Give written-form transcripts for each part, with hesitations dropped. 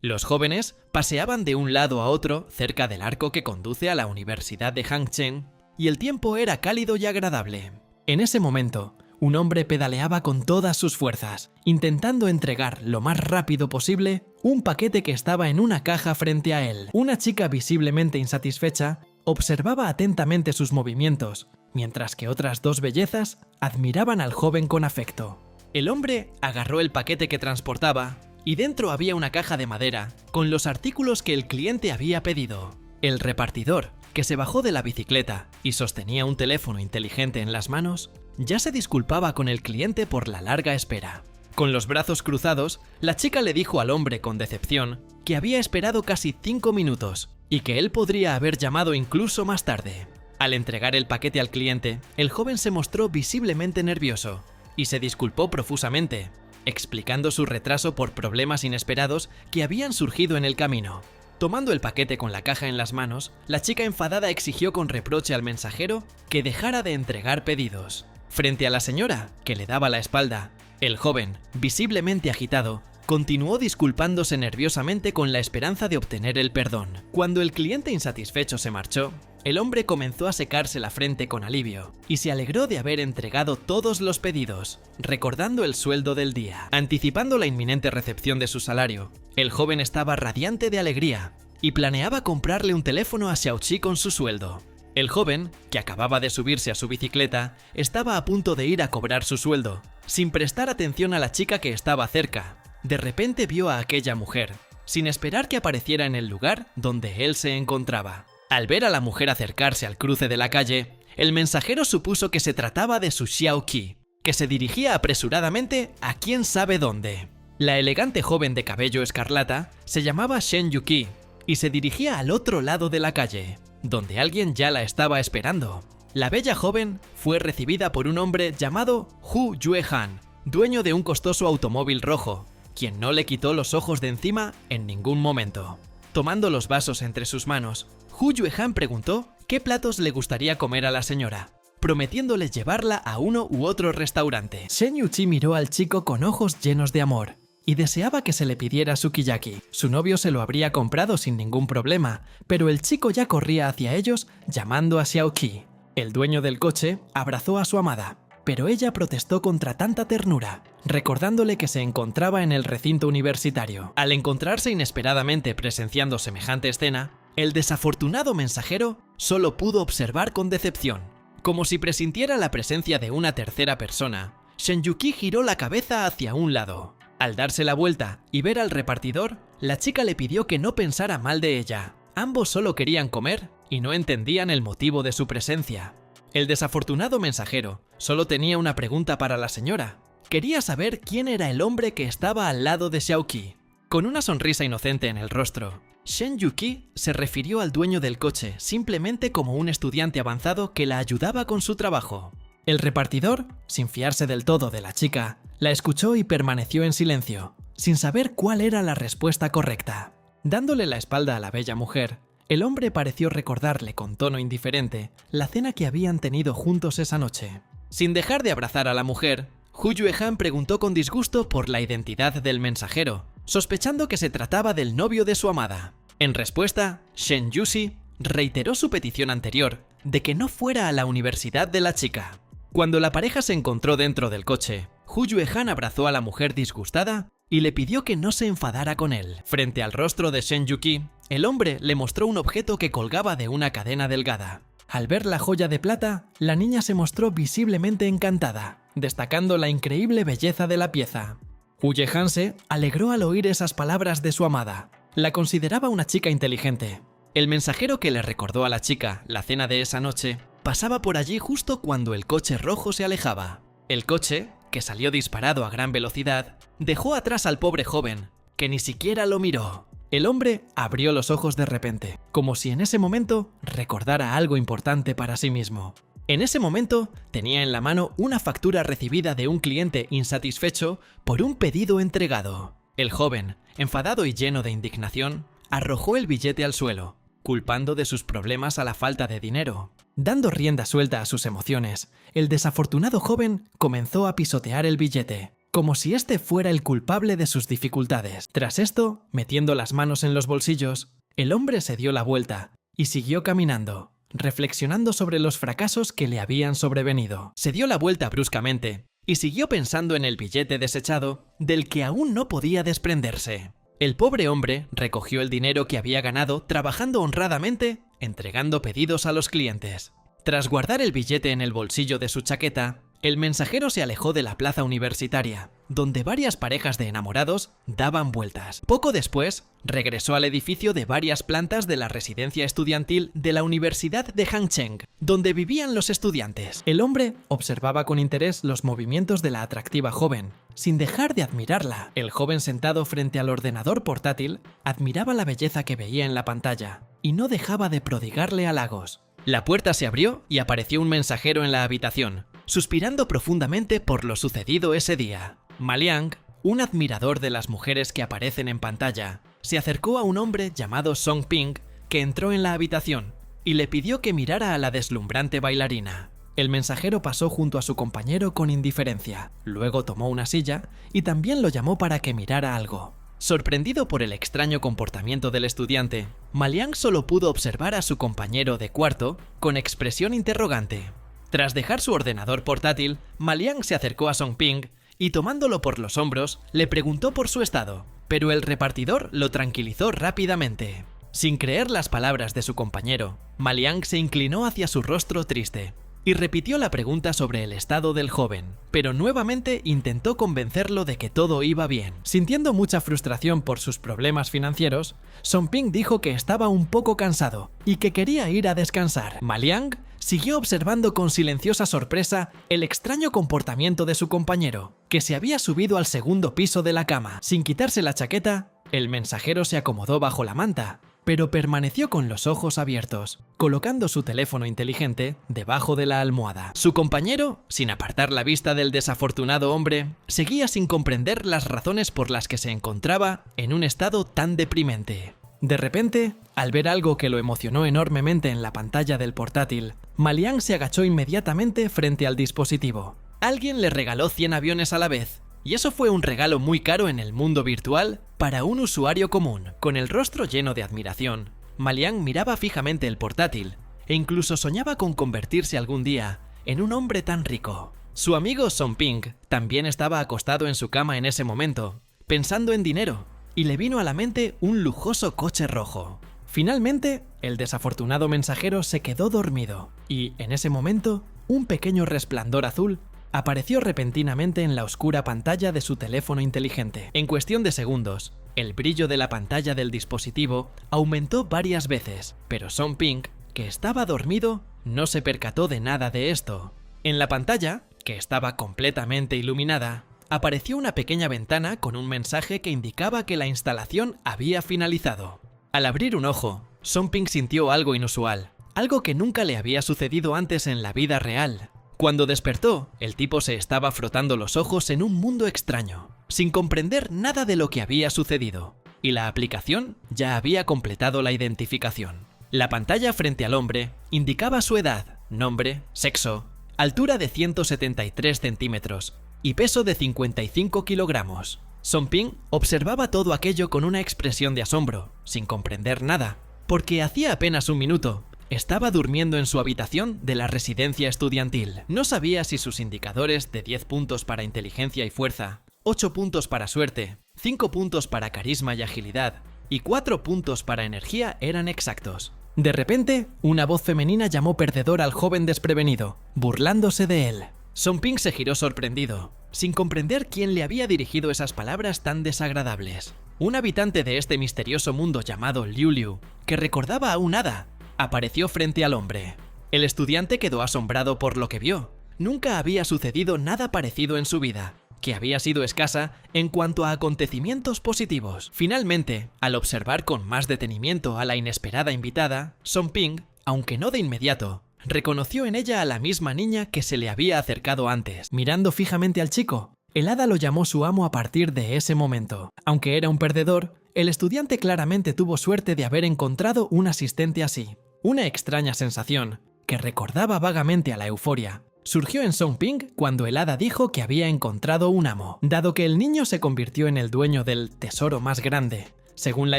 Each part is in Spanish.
Los jóvenes paseaban de un lado a otro cerca del arco que conduce a la Universidad de Hangzhou y el tiempo era cálido y agradable. En ese momento, un hombre pedaleaba con todas sus fuerzas, intentando entregar lo más rápido posible un paquete que estaba en una caja frente a él. Una chica visiblemente insatisfecha observaba atentamente sus movimientos, mientras que otras dos bellezas admiraban al joven con afecto. El hombre agarró el paquete que transportaba y dentro había una caja de madera con los artículos que el cliente había pedido. El repartidor, que se bajó de la bicicleta y sostenía un teléfono inteligente en las manos, ya se disculpaba con el cliente por la larga espera. Con los brazos cruzados, la chica le dijo al hombre con decepción que había esperado casi 5 minutos y que él podría haber llamado incluso más tarde. Al entregar el paquete al cliente, el joven se mostró visiblemente nervioso y se disculpó profusamente, explicando su retraso por problemas inesperados que habían surgido en el camino. Tomando el paquete con la caja en las manos, la chica enfadada exigió con reproche al mensajero que dejara de entregar pedidos. Frente a la señora, que le daba la espalda, el joven, visiblemente agitado, continuó disculpándose nerviosamente con la esperanza de obtener el perdón. Cuando el cliente insatisfecho se marchó, el hombre comenzó a secarse la frente con alivio y se alegró de haber entregado todos los pedidos, recordando el sueldo del día. Anticipando la inminente recepción de su salario, el joven estaba radiante de alegría y planeaba comprarle un teléfono a Xiaoqi con su sueldo. El joven, que acababa de subirse a su bicicleta, estaba a punto de ir a cobrar su sueldo, sin prestar atención a la chica que estaba cerca. De repente vio a aquella mujer, sin esperar que apareciera en el lugar donde él se encontraba. Al ver a la mujer acercarse al cruce de la calle, el mensajero supuso que se trataba de su Xiaoqi, que se dirigía apresuradamente a quién sabe dónde. La elegante joven de cabello escarlata se llamaba Shen Yuqi y se dirigía al otro lado de la calle, donde alguien ya la estaba esperando. La bella joven fue recibida por un hombre llamado Hu Yuehan, dueño de un costoso automóvil rojo, quien no le quitó los ojos de encima en ningún momento. Tomando los vasos entre sus manos, Hu Yuehan preguntó qué platos le gustaría comer a la señora, prometiéndole llevarla a uno u otro restaurante. Shen Yuqi miró al chico con ojos llenos de amor y deseaba que se le pidiera sukiyaki. Su novio se lo habría comprado sin ningún problema, pero el chico ya corría hacia ellos llamando a Xiaoqi. El dueño del coche abrazó a su amada, pero ella protestó contra tanta ternura, recordándole que se encontraba en el recinto universitario. Al encontrarse inesperadamente presenciando semejante escena, el desafortunado mensajero solo pudo observar con decepción. Como si presintiera la presencia de una tercera persona, Shen Yuqi giró la cabeza hacia un lado. Al darse la vuelta y ver al repartidor, la chica le pidió que no pensara mal de ella. Ambos solo querían comer y no entendían el motivo de su presencia. El desafortunado mensajero solo tenía una pregunta para la señora. Quería saber quién era el hombre que estaba al lado de Xiaoqi. Con una sonrisa inocente en el rostro, Shen Yuqi se refirió al dueño del coche simplemente como un estudiante avanzado que la ayudaba con su trabajo. El repartidor, sin fiarse del todo de la chica, la escuchó y permaneció en silencio, sin saber cuál era la respuesta correcta. Dándole la espalda a la bella mujer, el hombre pareció recordarle con tono indiferente la cena que habían tenido juntos esa noche. Sin dejar de abrazar a la mujer, Hu Yuehan preguntó con disgusto por la identidad del mensajero, sospechando que se trataba del novio de su amada. En respuesta, Shen Yuqi reiteró su petición anterior de que no fuera a la universidad de la chica. Cuando la pareja se encontró dentro del coche, Hu Yuehan abrazó a la mujer disgustada y le pidió que no se enfadara con él. Frente al rostro de Shen Yuqi, el hombre le mostró un objeto que colgaba de una cadena delgada. Al ver la joya de plata, la niña se mostró visiblemente encantada, destacando la increíble belleza de la pieza. Hu Yuehan se alegró al oír esas palabras de su amada. La consideraba una chica inteligente. El mensajero que le recordó a la chica la cena de esa noche pasaba por allí justo cuando el coche rojo se alejaba. El coche, que salió disparado a gran velocidad, dejó atrás al pobre joven, que ni siquiera lo miró. El hombre abrió los ojos de repente, como si en ese momento recordara algo importante para sí mismo. En ese momento tenía en la mano una factura recibida de un cliente insatisfecho por un pedido entregado. El joven, enfadado y lleno de indignación, arrojó el billete al suelo, culpando de sus problemas a la falta de dinero. Dando rienda suelta a sus emociones, el desafortunado joven comenzó a pisotear el billete, como si este fuera el culpable de sus dificultades. Tras esto, metiendo las manos en los bolsillos, el hombre se dio la vuelta y siguió caminando, reflexionando sobre los fracasos que le habían sobrevenido. Se dio la vuelta bruscamente y siguió pensando en el billete desechado del que aún no podía desprenderse. El pobre hombre recogió el dinero que había ganado trabajando honradamente, entregando pedidos a los clientes. Tras guardar el billete en el bolsillo de su chaqueta, el mensajero se alejó de la plaza universitaria, donde varias parejas de enamorados daban vueltas. Poco después, regresó al edificio de varias plantas de la residencia estudiantil de la Universidad de Hangzhou, donde vivían los estudiantes. El hombre observaba con interés los movimientos de la atractiva joven, sin dejar de admirarla. El joven sentado frente al ordenador portátil admiraba la belleza que veía en la pantalla y no dejaba de prodigarle halagos. La puerta se abrió y apareció un mensajero en la habitación, suspirando profundamente por lo sucedido ese día. Ma Liang, un admirador de las mujeres que aparecen en pantalla, se acercó a un hombre llamado Song Ping que entró en la habitación y le pidió que mirara a la deslumbrante bailarina. El mensajero pasó junto a su compañero con indiferencia, luego tomó una silla y también lo llamó para que mirara algo. Sorprendido por el extraño comportamiento del estudiante, Ma Liang solo pudo observar a su compañero de cuarto con expresión interrogante. Tras dejar su ordenador portátil, Ma Liang se acercó a Song Ping y tomándolo por los hombros, le preguntó por su estado, pero el repartidor lo tranquilizó rápidamente. Sin creer las palabras de su compañero, Ma Liang se inclinó hacia su rostro triste y repitió la pregunta sobre el estado del joven, pero nuevamente intentó convencerlo de que todo iba bien. Sintiendo mucha frustración por sus problemas financieros, Song Ping dijo que estaba un poco cansado y que quería ir a descansar. Ma Liang siguió observando con silenciosa sorpresa el extraño comportamiento de su compañero, que se había subido al segundo piso de la cama. Sin quitarse la chaqueta, el mensajero se acomodó bajo la manta, pero permaneció con los ojos abiertos, colocando su teléfono inteligente debajo de la almohada. Su compañero, sin apartar la vista del desafortunado hombre, seguía sin comprender las razones por las que se encontraba en un estado tan deprimente. De repente, al ver algo que lo emocionó enormemente en la pantalla del portátil, Ma Liang se agachó inmediatamente frente al dispositivo. Alguien le regaló 100 aviones a la vez, y eso fue un regalo muy caro en el mundo virtual para un usuario común. Con el rostro lleno de admiración, Ma Liang miraba fijamente el portátil e incluso soñaba con convertirse algún día en un hombre tan rico. Su amigo Song Ping también estaba acostado en su cama en ese momento, pensando en dinero, y le vino a la mente un lujoso coche rojo. Finalmente, el desafortunado mensajero se quedó dormido y, en ese momento, un pequeño resplandor azul apareció repentinamente en la oscura pantalla de su teléfono inteligente. En cuestión de segundos, el brillo de la pantalla del dispositivo aumentó varias veces, pero Song Ping, que estaba dormido, no se percató de nada de esto. En la pantalla, que estaba completamente iluminada, apareció una pequeña ventana con un mensaje que indicaba que la instalación había finalizado. Al abrir un ojo, Song Ping sintió algo inusual, algo que nunca le había sucedido antes en la vida real. Cuando despertó, el tipo se estaba frotando los ojos en un mundo extraño, sin comprender nada de lo que había sucedido, y la aplicación ya había completado la identificación. La pantalla frente al hombre indicaba su edad, nombre, sexo, altura de 173 centímetros y peso de 55 kilogramos. Song Ping observaba todo aquello con una expresión de asombro, sin comprender nada, porque hacía apenas un minuto estaba durmiendo en su habitación de la residencia estudiantil. No sabía si sus indicadores de 10 puntos para inteligencia y fuerza, 8 puntos para suerte, 5 puntos para carisma y agilidad y 4 puntos para energía eran exactos. De repente, una voz femenina llamó perdedor al joven desprevenido, burlándose de él. Song Ping se giró sorprendido, sin comprender quién le había dirigido esas palabras tan desagradables. Un habitante de este misterioso mundo llamado Liu Liu, que recordaba a un hada, apareció frente al hombre. El estudiante quedó asombrado por lo que vio. Nunca había sucedido nada parecido en su vida, que había sido escasa en cuanto a acontecimientos positivos. Finalmente, al observar con más detenimiento a la inesperada invitada, Song Ping, aunque no de inmediato, reconoció en ella a la misma niña que se le había acercado antes. Mirando fijamente al chico, el hada lo llamó su amo a partir de ese momento. Aunque era un perdedor, el estudiante claramente tuvo suerte de haber encontrado un asistente así. Una extraña sensación, que recordaba vagamente a la euforia, surgió en Song Ping cuando el hada dijo que había encontrado un amo. Dado que el niño se convirtió en el dueño del tesoro más grande, según la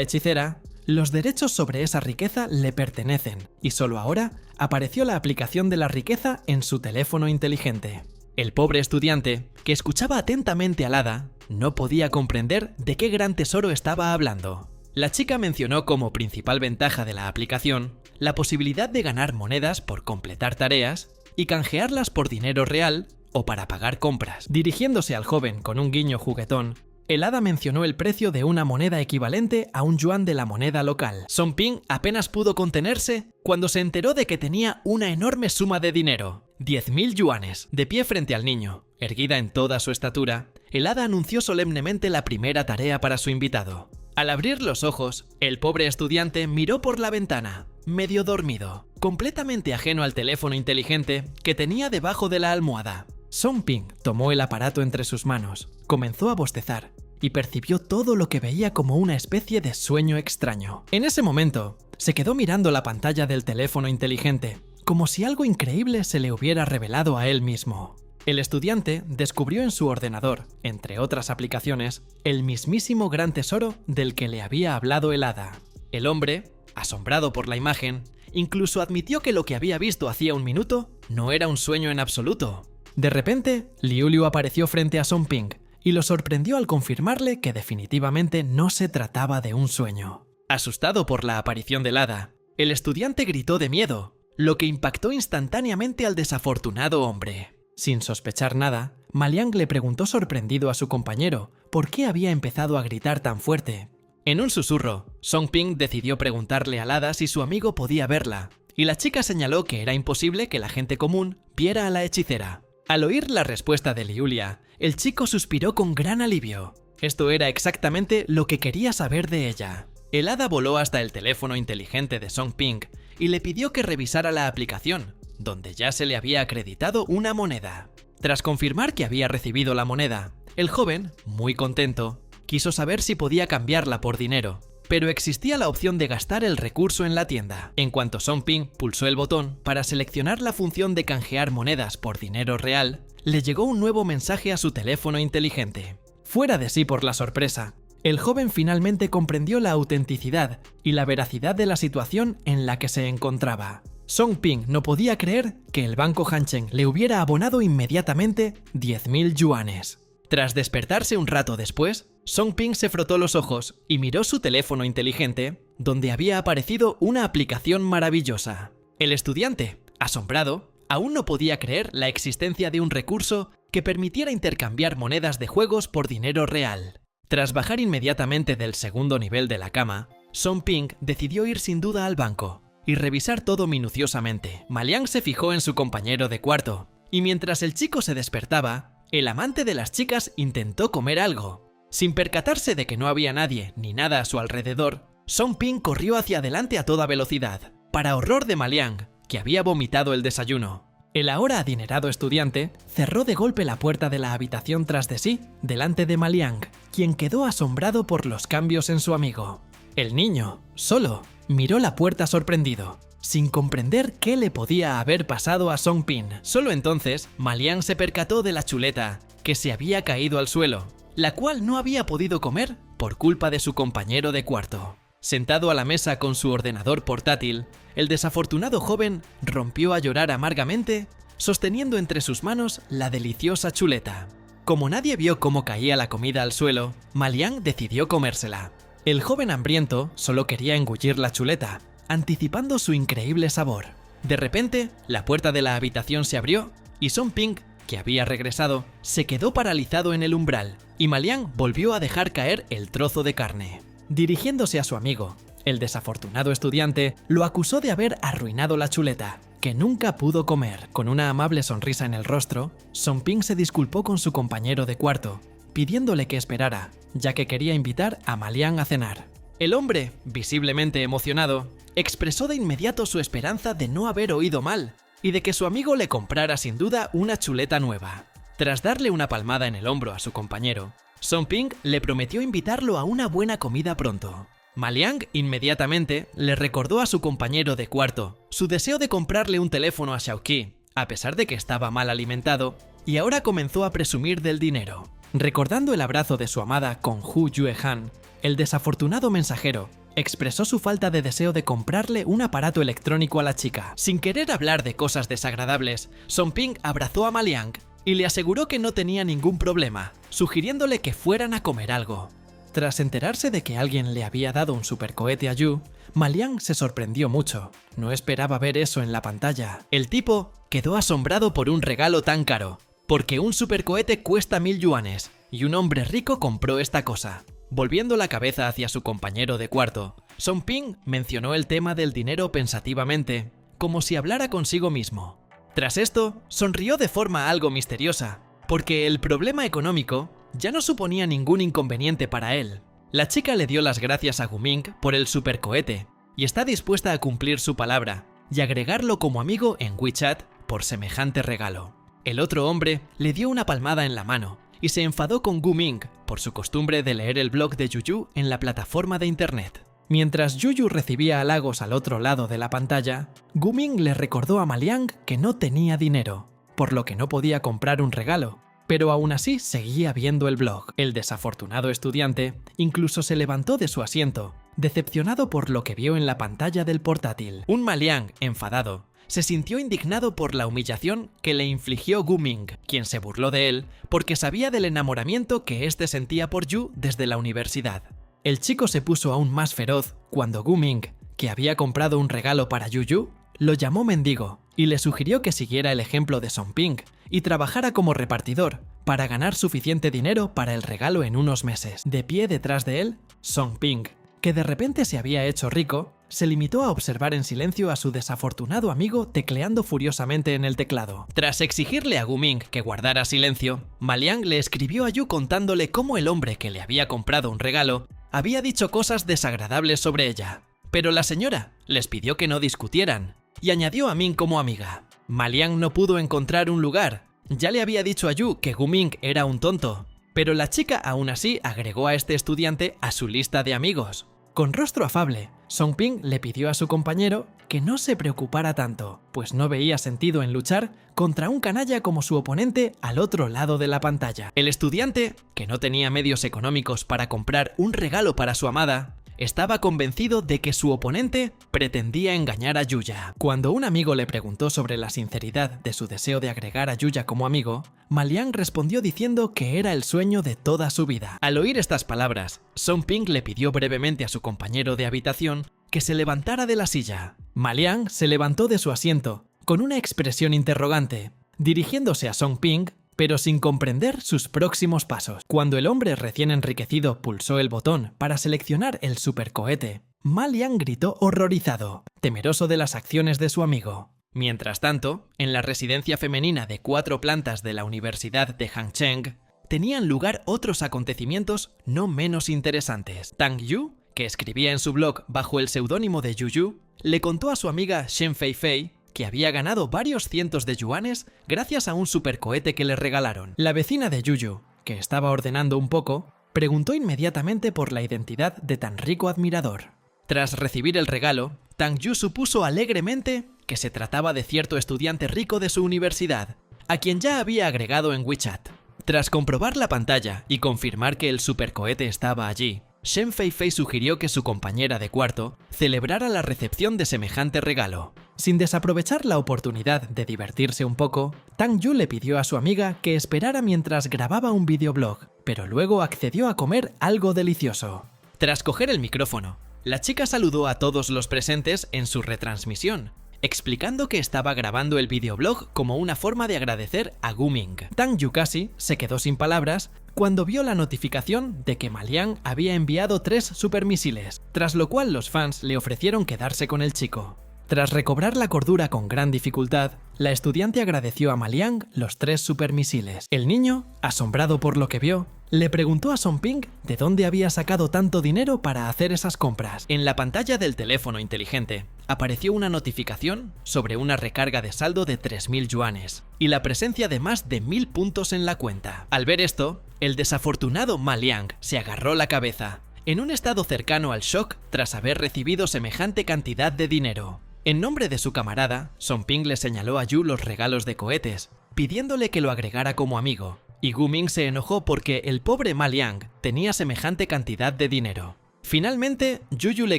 hechicera, los derechos sobre esa riqueza le pertenecen, y solo ahora apareció la aplicación de la riqueza en su teléfono inteligente. El pobre estudiante, que escuchaba atentamente al hada, no podía comprender de qué gran tesoro estaba hablando. La chica mencionó como principal ventaja de la aplicación la posibilidad de ganar monedas por completar tareas y canjearlas por dinero real o para pagar compras. Dirigiéndose al joven con un guiño juguetón, el hada mencionó el precio de una moneda equivalente a un yuan de la moneda local. Song Ping apenas pudo contenerse cuando se enteró de que tenía una enorme suma de dinero, 10.000 yuanes. De pie frente al niño, erguida en toda su estatura, el hada anunció solemnemente la primera tarea para su invitado. Al abrir los ojos, el pobre estudiante miró por la ventana, medio dormido, completamente ajeno al teléfono inteligente que tenía debajo de la almohada. Song Ping tomó el aparato entre sus manos, comenzó a bostezar y percibió todo lo que veía como una especie de sueño extraño. En ese momento, se quedó mirando la pantalla del teléfono inteligente, como si algo increíble se le hubiera revelado a él mismo. El estudiante descubrió en su ordenador, entre otras aplicaciones, el mismísimo gran tesoro del que le había hablado el hada. El hombre, asombrado por la imagen, incluso admitió que lo que había visto hacía un minuto no era un sueño en absoluto. De repente, Liu Liu apareció frente a Song Ping y lo sorprendió al confirmarle que definitivamente no se trataba de un sueño. Asustado por la aparición del hada, el estudiante gritó de miedo, lo que impactó instantáneamente al desafortunado hombre. Sin sospechar nada, Ma Liang le preguntó sorprendido a su compañero por qué había empezado a gritar tan fuerte. En un susurro, Song Ping decidió preguntarle al hada si su amigo podía verla, y la chica señaló que era imposible que la gente común viera a la hechicera. Al oír la respuesta de Liulia, el chico suspiró con gran alivio. Esto era exactamente lo que quería saber de ella. El hada voló hasta el teléfono inteligente de Song Ping y le pidió que revisara la aplicación, donde ya se le había acreditado una moneda. Tras confirmar que había recibido la moneda, el joven, muy contento, quiso saber si podía cambiarla por dinero, pero existía la opción de gastar el recurso en la tienda. En cuanto Song Ping pulsó el botón para seleccionar la función de canjear monedas por dinero real, le llegó un nuevo mensaje a su teléfono inteligente. Fuera de sí por la sorpresa, el joven finalmente comprendió la autenticidad y la veracidad de la situación en la que se encontraba. Song Ping no podía creer que el banco Hancheng le hubiera abonado inmediatamente 10.000 yuanes. Tras despertarse un rato después, Song Ping se frotó los ojos y miró su teléfono inteligente, donde había aparecido una aplicación maravillosa. El estudiante, asombrado, aún no podía creer la existencia de un recurso que permitiera intercambiar monedas de juegos por dinero real. Tras bajar inmediatamente del segundo nivel de la cama, Song Ping decidió ir sin duda al banco y revisar todo minuciosamente. Ma Liang se fijó en su compañero de cuarto, y mientras el chico se despertaba, el amante de las chicas intentó comer algo. Sin percatarse de que no había nadie ni nada a su alrededor, Song Ping corrió hacia adelante a toda velocidad, para horror de Ma Liang, que había vomitado el desayuno. El ahora adinerado estudiante cerró de golpe la puerta de la habitación tras de sí, delante de Ma Liang, quien quedó asombrado por los cambios en su amigo. El niño, solo, miró la puerta sorprendido, sin comprender qué le podía haber pasado a Song Ping. Solo entonces, Ma Liang se percató de la chuleta, que se había caído al suelo, la cual no había podido comer por culpa de su compañero de cuarto. Sentado a la mesa con su ordenador portátil, el desafortunado joven rompió a llorar amargamente, sosteniendo entre sus manos la deliciosa chuleta. Como nadie vio cómo caía la comida al suelo, Ma Liang decidió comérsela. El joven hambriento solo quería engullir la chuleta, anticipando su increíble sabor. De repente, la puerta de la habitación se abrió y Song Ping, que había regresado, se quedó paralizado en el umbral, y Ma Liang volvió a dejar caer el trozo de carne. Dirigiéndose a su amigo, el desafortunado estudiante lo acusó de haber arruinado la chuleta, que nunca pudo comer. Con una amable sonrisa en el rostro, Song Ping se disculpó con su compañero de cuarto, pidiéndole que esperara, ya que quería invitar a Ma Liang a cenar. El hombre, visiblemente emocionado, expresó de inmediato su esperanza de no haber oído mal y de que su amigo le comprara sin duda una chuleta nueva. Tras darle una palmada en el hombro a su compañero, Song Ping le prometió invitarlo a una buena comida pronto. Ma Liang inmediatamente le recordó a su compañero de cuarto su deseo de comprarle un teléfono a Xiaoqi a pesar de que estaba mal alimentado, y ahora comenzó a presumir del dinero. Recordando el abrazo de su amada con Hu Yue-han, el desafortunado mensajero expresó su falta de deseo de comprarle un aparato electrónico a la chica. Sin querer hablar de cosas desagradables, Song Ping abrazó a Ma Liang y le aseguró que no tenía ningún problema, sugiriéndole que fueran a comer algo. Tras enterarse de que alguien le había dado un supercohete a Yu, Ma Liang se sorprendió mucho. No esperaba ver eso en la pantalla. El tipo quedó asombrado por un regalo tan caro, porque un supercohete cuesta 1000 yuanes, y un hombre rico compró esta cosa. Volviendo la cabeza hacia su compañero de cuarto, Song Ping mencionó el tema del dinero pensativamente, como si hablara consigo mismo. Tras esto, sonrió de forma algo misteriosa, porque el problema económico ya no suponía ningún inconveniente para él. La chica le dio las gracias a Guming por el supercohete, y está dispuesta a cumplir su palabra, y agregarlo como amigo en WeChat por semejante regalo. El otro hombre le dio una palmada en la mano, y se enfadó con Guming por su costumbre de leer el blog de Yuyu en la plataforma de internet. Mientras Yuyu recibía halagos al otro lado de la pantalla, Guming le recordó a Ma Liang que no tenía dinero, por lo que no podía comprar un regalo, pero aún así seguía viendo el blog. El desafortunado estudiante incluso se levantó de su asiento, decepcionado por lo que vio en la pantalla del portátil. Un Ma Liang, enfadado, se sintió indignado por la humillación que le infligió Guming, quien se burló de él porque sabía del enamoramiento que éste sentía por Yu desde la universidad. El chico se puso aún más feroz cuando Guming, que había comprado un regalo para Yu, lo llamó mendigo y le sugirió que siguiera el ejemplo de Song Ping y trabajara como repartidor para ganar suficiente dinero para el regalo en unos meses. De pie detrás de él, Song Ping, que de repente se había hecho rico, se limitó a observar en silencio a su desafortunado amigo tecleando furiosamente en el teclado. Tras exigirle a Guming que guardara silencio, Ma Liang le escribió a Yu contándole cómo el hombre que le había comprado un regalo había dicho cosas desagradables sobre ella. Pero la señora les pidió que no discutieran y añadió a Min como amiga. Ma Liang no pudo encontrar un lugar. Ya le había dicho a Yu que Guming era un tonto, pero la chica aún así agregó a este estudiante a su lista de amigos. Con rostro afable, Song Ping le pidió a su compañero que no se preocupara tanto, pues no veía sentido en luchar contra un canalla como su oponente al otro lado de la pantalla. El estudiante, que no tenía medios económicos para comprar un regalo para su amada, estaba convencido de que su oponente pretendía engañar a Yuya. Cuando un amigo le preguntó sobre la sinceridad de su deseo de agregar a Yuya como amigo, Ma Liang respondió diciendo que era el sueño de toda su vida. Al oír estas palabras, Song Ping le pidió brevemente a su compañero de habitación que se levantara de la silla. Ma Liang se levantó de su asiento, con una expresión interrogante, dirigiéndose a Song Ping, pero sin comprender sus próximos pasos. Cuando el hombre recién enriquecido pulsó el botón para seleccionar el supercohete, Ma Liang gritó horrorizado, temeroso de las acciones de su amigo. Mientras tanto, en la residencia femenina de 4 plantas de la Universidad de Hangcheng, tenían lugar otros acontecimientos no menos interesantes. Tang Yu, que escribía en su blog bajo el seudónimo de Yuyu, le contó a su amiga Shen Feifei que había ganado varios cientos de yuanes gracias a un supercohete que le regalaron. La vecina de Yuyu, que estaba ordenando un poco, preguntó inmediatamente por la identidad de tan rico admirador. Tras recibir el regalo, Tang Yu supuso alegremente que se trataba de cierto estudiante rico de su universidad, a quien ya había agregado en WeChat. Tras comprobar la pantalla y confirmar que el supercohete estaba allí, Shen Feifei sugirió que su compañera de cuarto celebrara la recepción de semejante regalo. Sin desaprovechar la oportunidad de divertirse un poco, Tang Yu le pidió a su amiga que esperara mientras grababa un videoblog, pero luego accedió a comer algo delicioso. Tras coger el micrófono, la chica saludó a todos los presentes en su retransmisión, explicando que estaba grabando el videoblog como una forma de agradecer a Guming. Tang Yu casi se quedó sin palabras cuando vio la notificación de que Ma Liang había enviado 3 supermisiles, tras lo cual los fans le ofrecieron quedarse con el chico. Tras recobrar la cordura con gran dificultad, la estudiante agradeció a Ma Liang los 3 supermisiles. El niño, asombrado por lo que vio, le preguntó a Song Ping de dónde había sacado tanto dinero para hacer esas compras. En la pantalla del teléfono inteligente apareció una notificación sobre una recarga de saldo de 3000 yuanes y la presencia de más de 1000 puntos en la cuenta. Al ver esto, el desafortunado Ma Liang se agarró la cabeza, en un estado cercano al shock tras haber recibido semejante cantidad de dinero. En nombre de su camarada, Song Ping le señaló a Yu los regalos de cohetes, pidiéndole que lo agregara como amigo, y Gu Ming se enojó porque el pobre Ma Liang tenía semejante cantidad de dinero. Finalmente, Yu le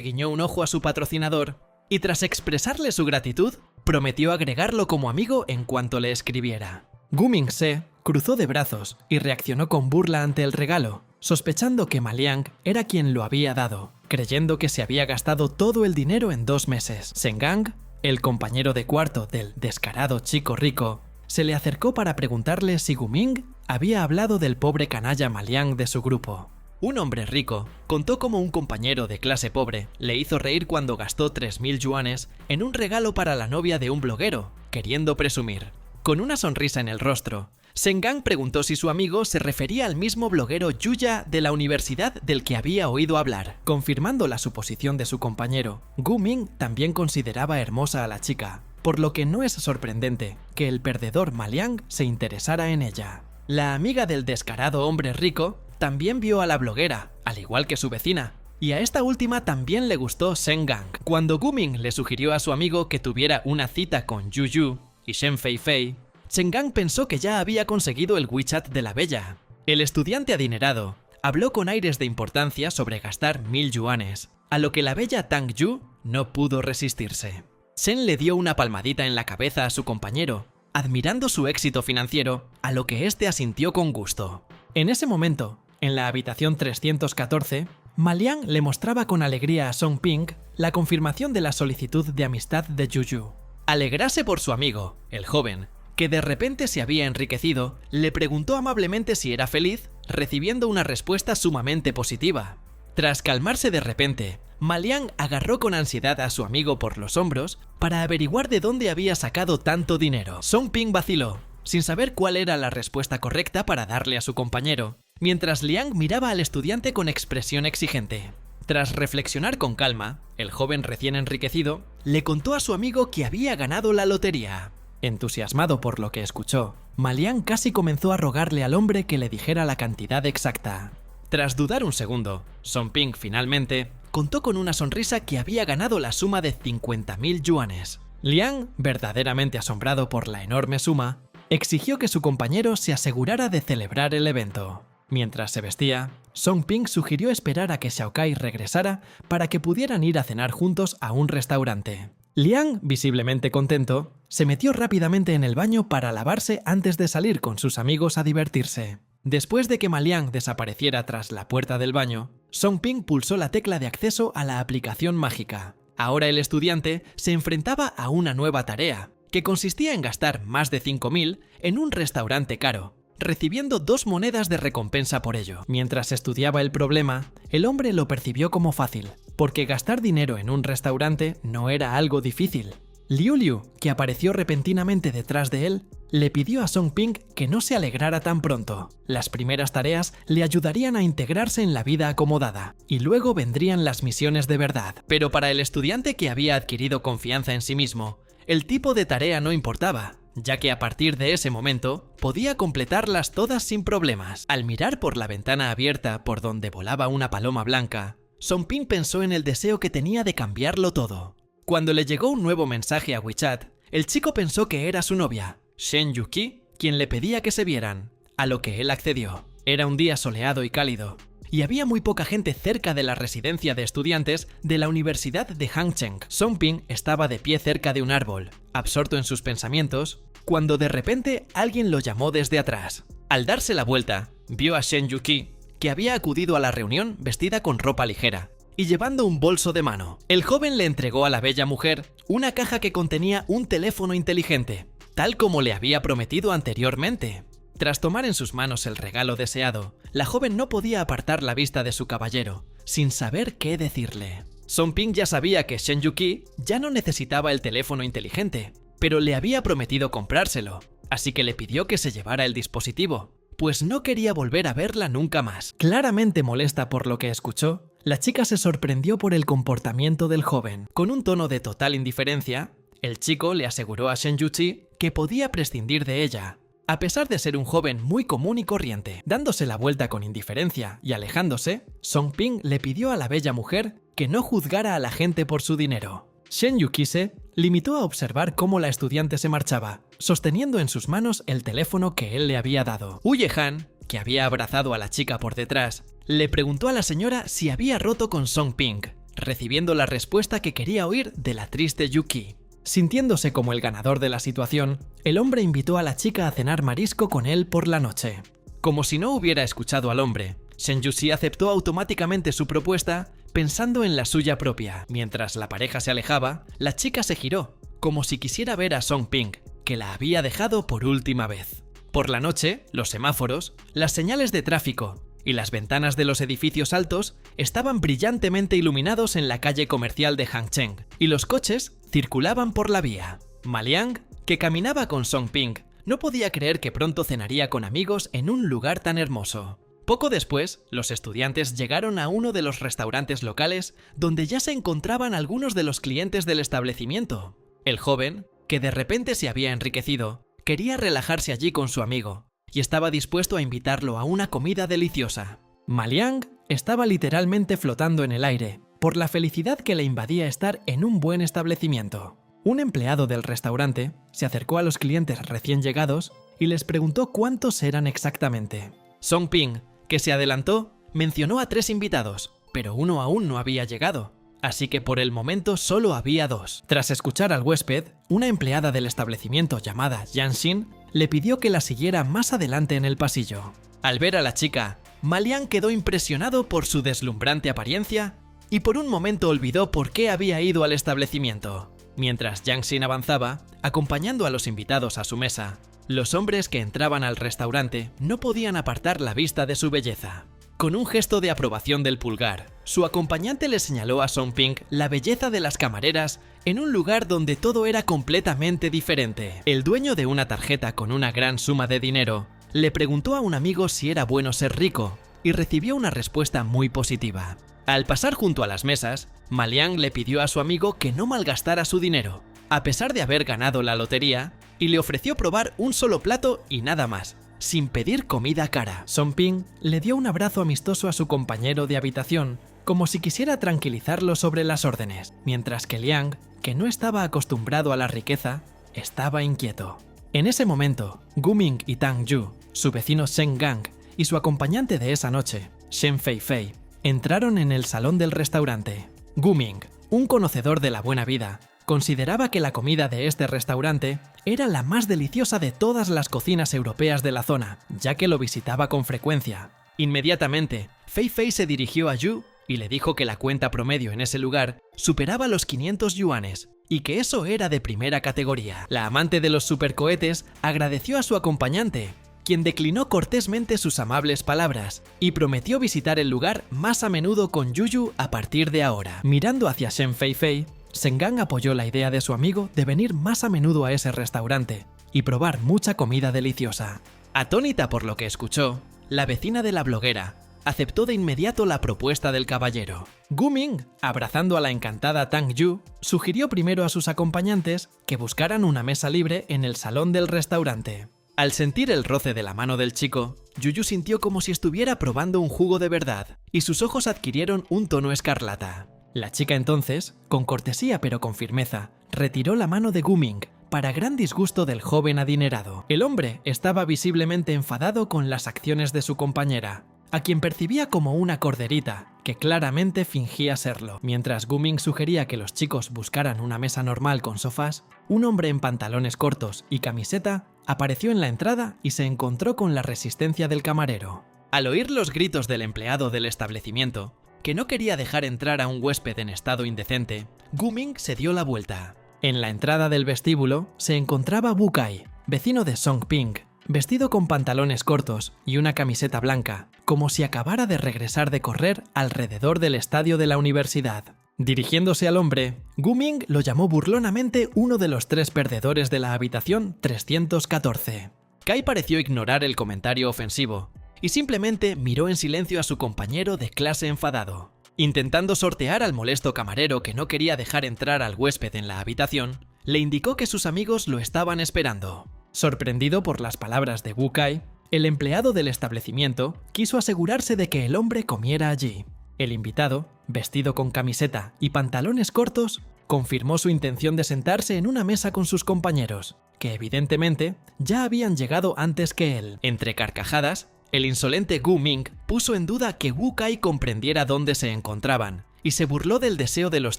guiñó un ojo a su patrocinador y tras expresarle su gratitud, prometió agregarlo como amigo en cuanto le escribiera. Gu Ming-se cruzó de brazos y reaccionó con burla ante el regalo, sospechando que Ma Liang era quien lo había dado, creyendo que se había gastado todo el dinero en 2 meses. Shen Gang, el compañero de cuarto del descarado chico rico, se le acercó para preguntarle si Gu Ming había hablado del pobre canalla Ma Liang de su grupo. Un hombre rico contó cómo un compañero de clase pobre le hizo reír cuando gastó 3000 yuanes en un regalo para la novia de un bloguero, queriendo presumir. Con una sonrisa en el rostro, Shen Gang preguntó si su amigo se refería al mismo bloguero Yuya de la universidad del que había oído hablar. Confirmando la suposición de su compañero, Gu Ming también consideraba hermosa a la chica, por lo que no es sorprendente que el perdedor Ma Liang se interesara en ella. La amiga del descarado hombre rico también vio a la bloguera, al igual que su vecina, y a esta última también le gustó Shen Gang. Cuando Gu Ming le sugirió a su amigo que tuviera una cita con Yu y Shen Feifei, Shen Gang pensó que ya había conseguido el WeChat de la bella. El estudiante adinerado habló con aires de importancia sobre gastar 1000 yuanes, a lo que la bella Tang Yu no pudo resistirse. Shen le dio una palmadita en la cabeza a su compañero, admirando su éxito financiero, a lo que éste asintió con gusto. En ese momento, en la habitación 314, Ma Liang le mostraba con alegría a Song Ping la confirmación de la solicitud de amistad de Yu. Alegrase por su amigo, el joven, que de repente se había enriquecido, le preguntó amablemente si era feliz, recibiendo una respuesta sumamente positiva. Tras calmarse de repente, Ma Liang agarró con ansiedad a su amigo por los hombros para averiguar de dónde había sacado tanto dinero. Song Ping vaciló, sin saber cuál era la respuesta correcta para darle a su compañero, mientras Liang miraba al estudiante con expresión exigente. Tras reflexionar con calma, el joven recién enriquecido le contó a su amigo que había ganado la lotería. Entusiasmado por lo que escuchó, Ma Liang casi comenzó a rogarle al hombre que le dijera la cantidad exacta. Tras dudar un segundo, Song Ping finalmente contó con una sonrisa que había ganado la suma de 50.000 yuanes. Liang, verdaderamente asombrado por la enorme suma, exigió que su compañero se asegurara de celebrar el evento. Mientras se vestía, Song Ping sugirió esperar a que Xiao Kai regresara para que pudieran ir a cenar juntos a un restaurante. Liang, visiblemente contento, se metió rápidamente en el baño para lavarse antes de salir con sus amigos a divertirse. Después de que Ma Liang desapareciera tras la puerta del baño, Song Ping pulsó la tecla de acceso a la aplicación mágica. Ahora el estudiante se enfrentaba a una nueva tarea, que consistía en gastar más de 5.000 en un restaurante caro, recibiendo 2 monedas de recompensa por ello. Mientras estudiaba el problema, el hombre lo percibió como fácil, porque gastar dinero en un restaurante no era algo difícil. Liu, que apareció repentinamente detrás de él, le pidió a Song Ping que no se alegrara tan pronto. Las primeras tareas le ayudarían a integrarse en la vida acomodada, y luego vendrían las misiones de verdad. Pero para el estudiante que había adquirido confianza en sí mismo, el tipo de tarea no importaba, ya que a partir de ese momento podía completarlas todas sin problemas. Al mirar por la ventana abierta por donde volaba una paloma blanca, Song Ping pensó en el deseo que tenía de cambiarlo todo. Cuando le llegó un nuevo mensaje a WeChat, el chico pensó que era su novia, Shen Yuki, quien le pedía que se vieran, a lo que él accedió. Era un día soleado y cálido, y había muy poca gente cerca de la residencia de estudiantes de la Universidad de Hangzhou. Song Ping estaba de pie cerca de un árbol, absorto en sus pensamientos, cuando de repente alguien lo llamó desde atrás. Al darse la vuelta, vio a Shen Yuki, que había acudido a la reunión vestida con ropa ligera y llevando un bolso de mano. El joven le entregó a la bella mujer una caja que contenía un teléfono inteligente, tal como le había prometido anteriormente. Tras tomar en sus manos el regalo deseado, la joven no podía apartar la vista de su caballero, sin saber qué decirle. Song Ping ya sabía que Shen Yuki ya no necesitaba el teléfono inteligente, pero le había prometido comprárselo, así que le pidió que se llevara el dispositivo, pues no quería volver a verla nunca más. Claramente molesta por lo que escuchó, la chica se sorprendió por el comportamiento del joven. Con un tono de total indiferencia, el chico le aseguró a Shen Yuki que podía prescindir de ella, a pesar de ser un joven muy común y corriente. Dándose la vuelta con indiferencia y alejándose, Song Ping le pidió a la bella mujer que no juzgara a la gente por su dinero. Shen Yuki limitó a observar cómo la estudiante se marchaba, sosteniendo en sus manos el teléfono que él le había dado. Uye Han, que había abrazado a la chica por detrás, le preguntó a la señora si había roto con Song Ping, recibiendo la respuesta que quería oír de la triste Yuki. Sintiéndose como el ganador de la situación, el hombre invitó a la chica a cenar marisco con él por la noche. Como si no hubiera escuchado al hombre, Shen Yuxi aceptó automáticamente su propuesta pensando en la suya propia. Mientras la pareja se alejaba, la chica se giró, como si quisiera ver a Song Ping, que la había dejado por última vez. Por la noche, los semáforos, las señales de tráfico y las ventanas de los edificios altos estaban brillantemente iluminados en la calle comercial de Hangzhou, y los coches circulaban por la vía. Ma Liang, que caminaba con Song Ping, no podía creer que pronto cenaría con amigos en un lugar tan hermoso. Poco después, los estudiantes llegaron a uno de los restaurantes locales donde ya se encontraban algunos de los clientes del establecimiento. El joven, que de repente se había enriquecido, quería relajarse allí con su amigo y estaba dispuesto a invitarlo a una comida deliciosa. Ma Liang estaba literalmente flotando en el aire por la felicidad que le invadía estar en un buen establecimiento. Un empleado del restaurante se acercó a los clientes recién llegados y les preguntó cuántos eran exactamente. Song Ping, que se adelantó, mencionó a 3 invitados, pero uno aún no había llegado, así que por el momento solo había 2. Tras escuchar al huésped, una empleada del establecimiento llamada Yang Xin le pidió que la siguiera más adelante en el pasillo. Al ver a la chica, Ma Liang quedó impresionado por su deslumbrante apariencia y por un momento olvidó por qué había ido al establecimiento. Mientras Yang Xin avanzaba, acompañando a los invitados a su mesa, los hombres que entraban al restaurante no podían apartar la vista de su belleza. Con un gesto de aprobación del pulgar, su acompañante le señaló a Song Ping la belleza de las camareras en un lugar donde todo era completamente diferente. El dueño de una tarjeta con una gran suma de dinero le preguntó a un amigo si era bueno ser rico y recibió una respuesta muy positiva. Al pasar junto a las mesas, Ma Liang le pidió a su amigo que no malgastara su dinero, a pesar de haber ganado la lotería, y le ofreció probar un solo plato y nada más, sin pedir comida cara. Song Ping le dio un abrazo amistoso a su compañero de habitación, como si quisiera tranquilizarlo sobre las órdenes, mientras que Liang, que no estaba acostumbrado a la riqueza, estaba inquieto. En ese momento, Gu Ming y Tang Yu, su vecino Shen Gang y su acompañante de esa noche, Shen Feifei, entraron en el salón del restaurante. Gu Ming, un conocedor de la buena vida, consideraba que la comida de este restaurante era la más deliciosa de todas las cocinas europeas de la zona, ya que lo visitaba con frecuencia. Inmediatamente, Feifei se dirigió a Yu y le dijo que la cuenta promedio en ese lugar superaba los 500 yuanes y que eso era de primera categoría. La amante de los supercohetes agradeció a su acompañante, quien declinó cortésmente sus amables palabras y prometió visitar el lugar más a menudo con Yuyu a partir de ahora. Mirando hacia Shen Feifei, Shen Gang apoyó la idea de su amigo de venir más a menudo a ese restaurante y probar mucha comida deliciosa. Atónita por lo que escuchó, la vecina de la bloguera aceptó de inmediato la propuesta del caballero. Gu Ming, abrazando a la encantada Tang Yu, sugirió primero a sus acompañantes que buscaran una mesa libre en el salón del restaurante. Al sentir el roce de la mano del chico, Yuyu sintió como si estuviera probando un jugo de verdad, y sus ojos adquirieron un tono escarlata. La chica entonces, con cortesía pero con firmeza, retiró la mano de Gu Ming, para gran disgusto del joven adinerado. El hombre estaba visiblemente enfadado con las acciones de su compañera, a quien percibía como una corderita, que claramente fingía serlo. Mientras Gu Ming sugería que los chicos buscaran una mesa normal con sofás, un hombre en pantalones cortos y camiseta apareció en la entrada y se encontró con la resistencia del camarero. Al oír los gritos del empleado del establecimiento, que no quería dejar entrar a un huésped en estado indecente, Gu Ming se dio la vuelta. En la entrada del vestíbulo se encontraba Wu Kai, vecino de Song Ping, vestido con pantalones cortos y una camiseta blanca, como si acabara de regresar de correr alrededor del estadio de la universidad. Dirigiéndose al hombre, Gu Ming lo llamó burlonamente uno de los 3 perdedores de la habitación 314. Kai pareció ignorar el comentario ofensivo y simplemente miró en silencio a su compañero de clase enfadado. Intentando sortear al molesto camarero que no quería dejar entrar al huésped en la habitación, le indicó que sus amigos lo estaban esperando. Sorprendido por las palabras de Wu Kai, el empleado del establecimiento quiso asegurarse de que el hombre comiera allí. El invitado, vestido con camiseta y pantalones cortos, confirmó su intención de sentarse en una mesa con sus compañeros, que evidentemente ya habían llegado antes que él. Entre carcajadas, el insolente Gu Ming puso en duda que Wu Kai comprendiera dónde se encontraban y se burló del deseo de los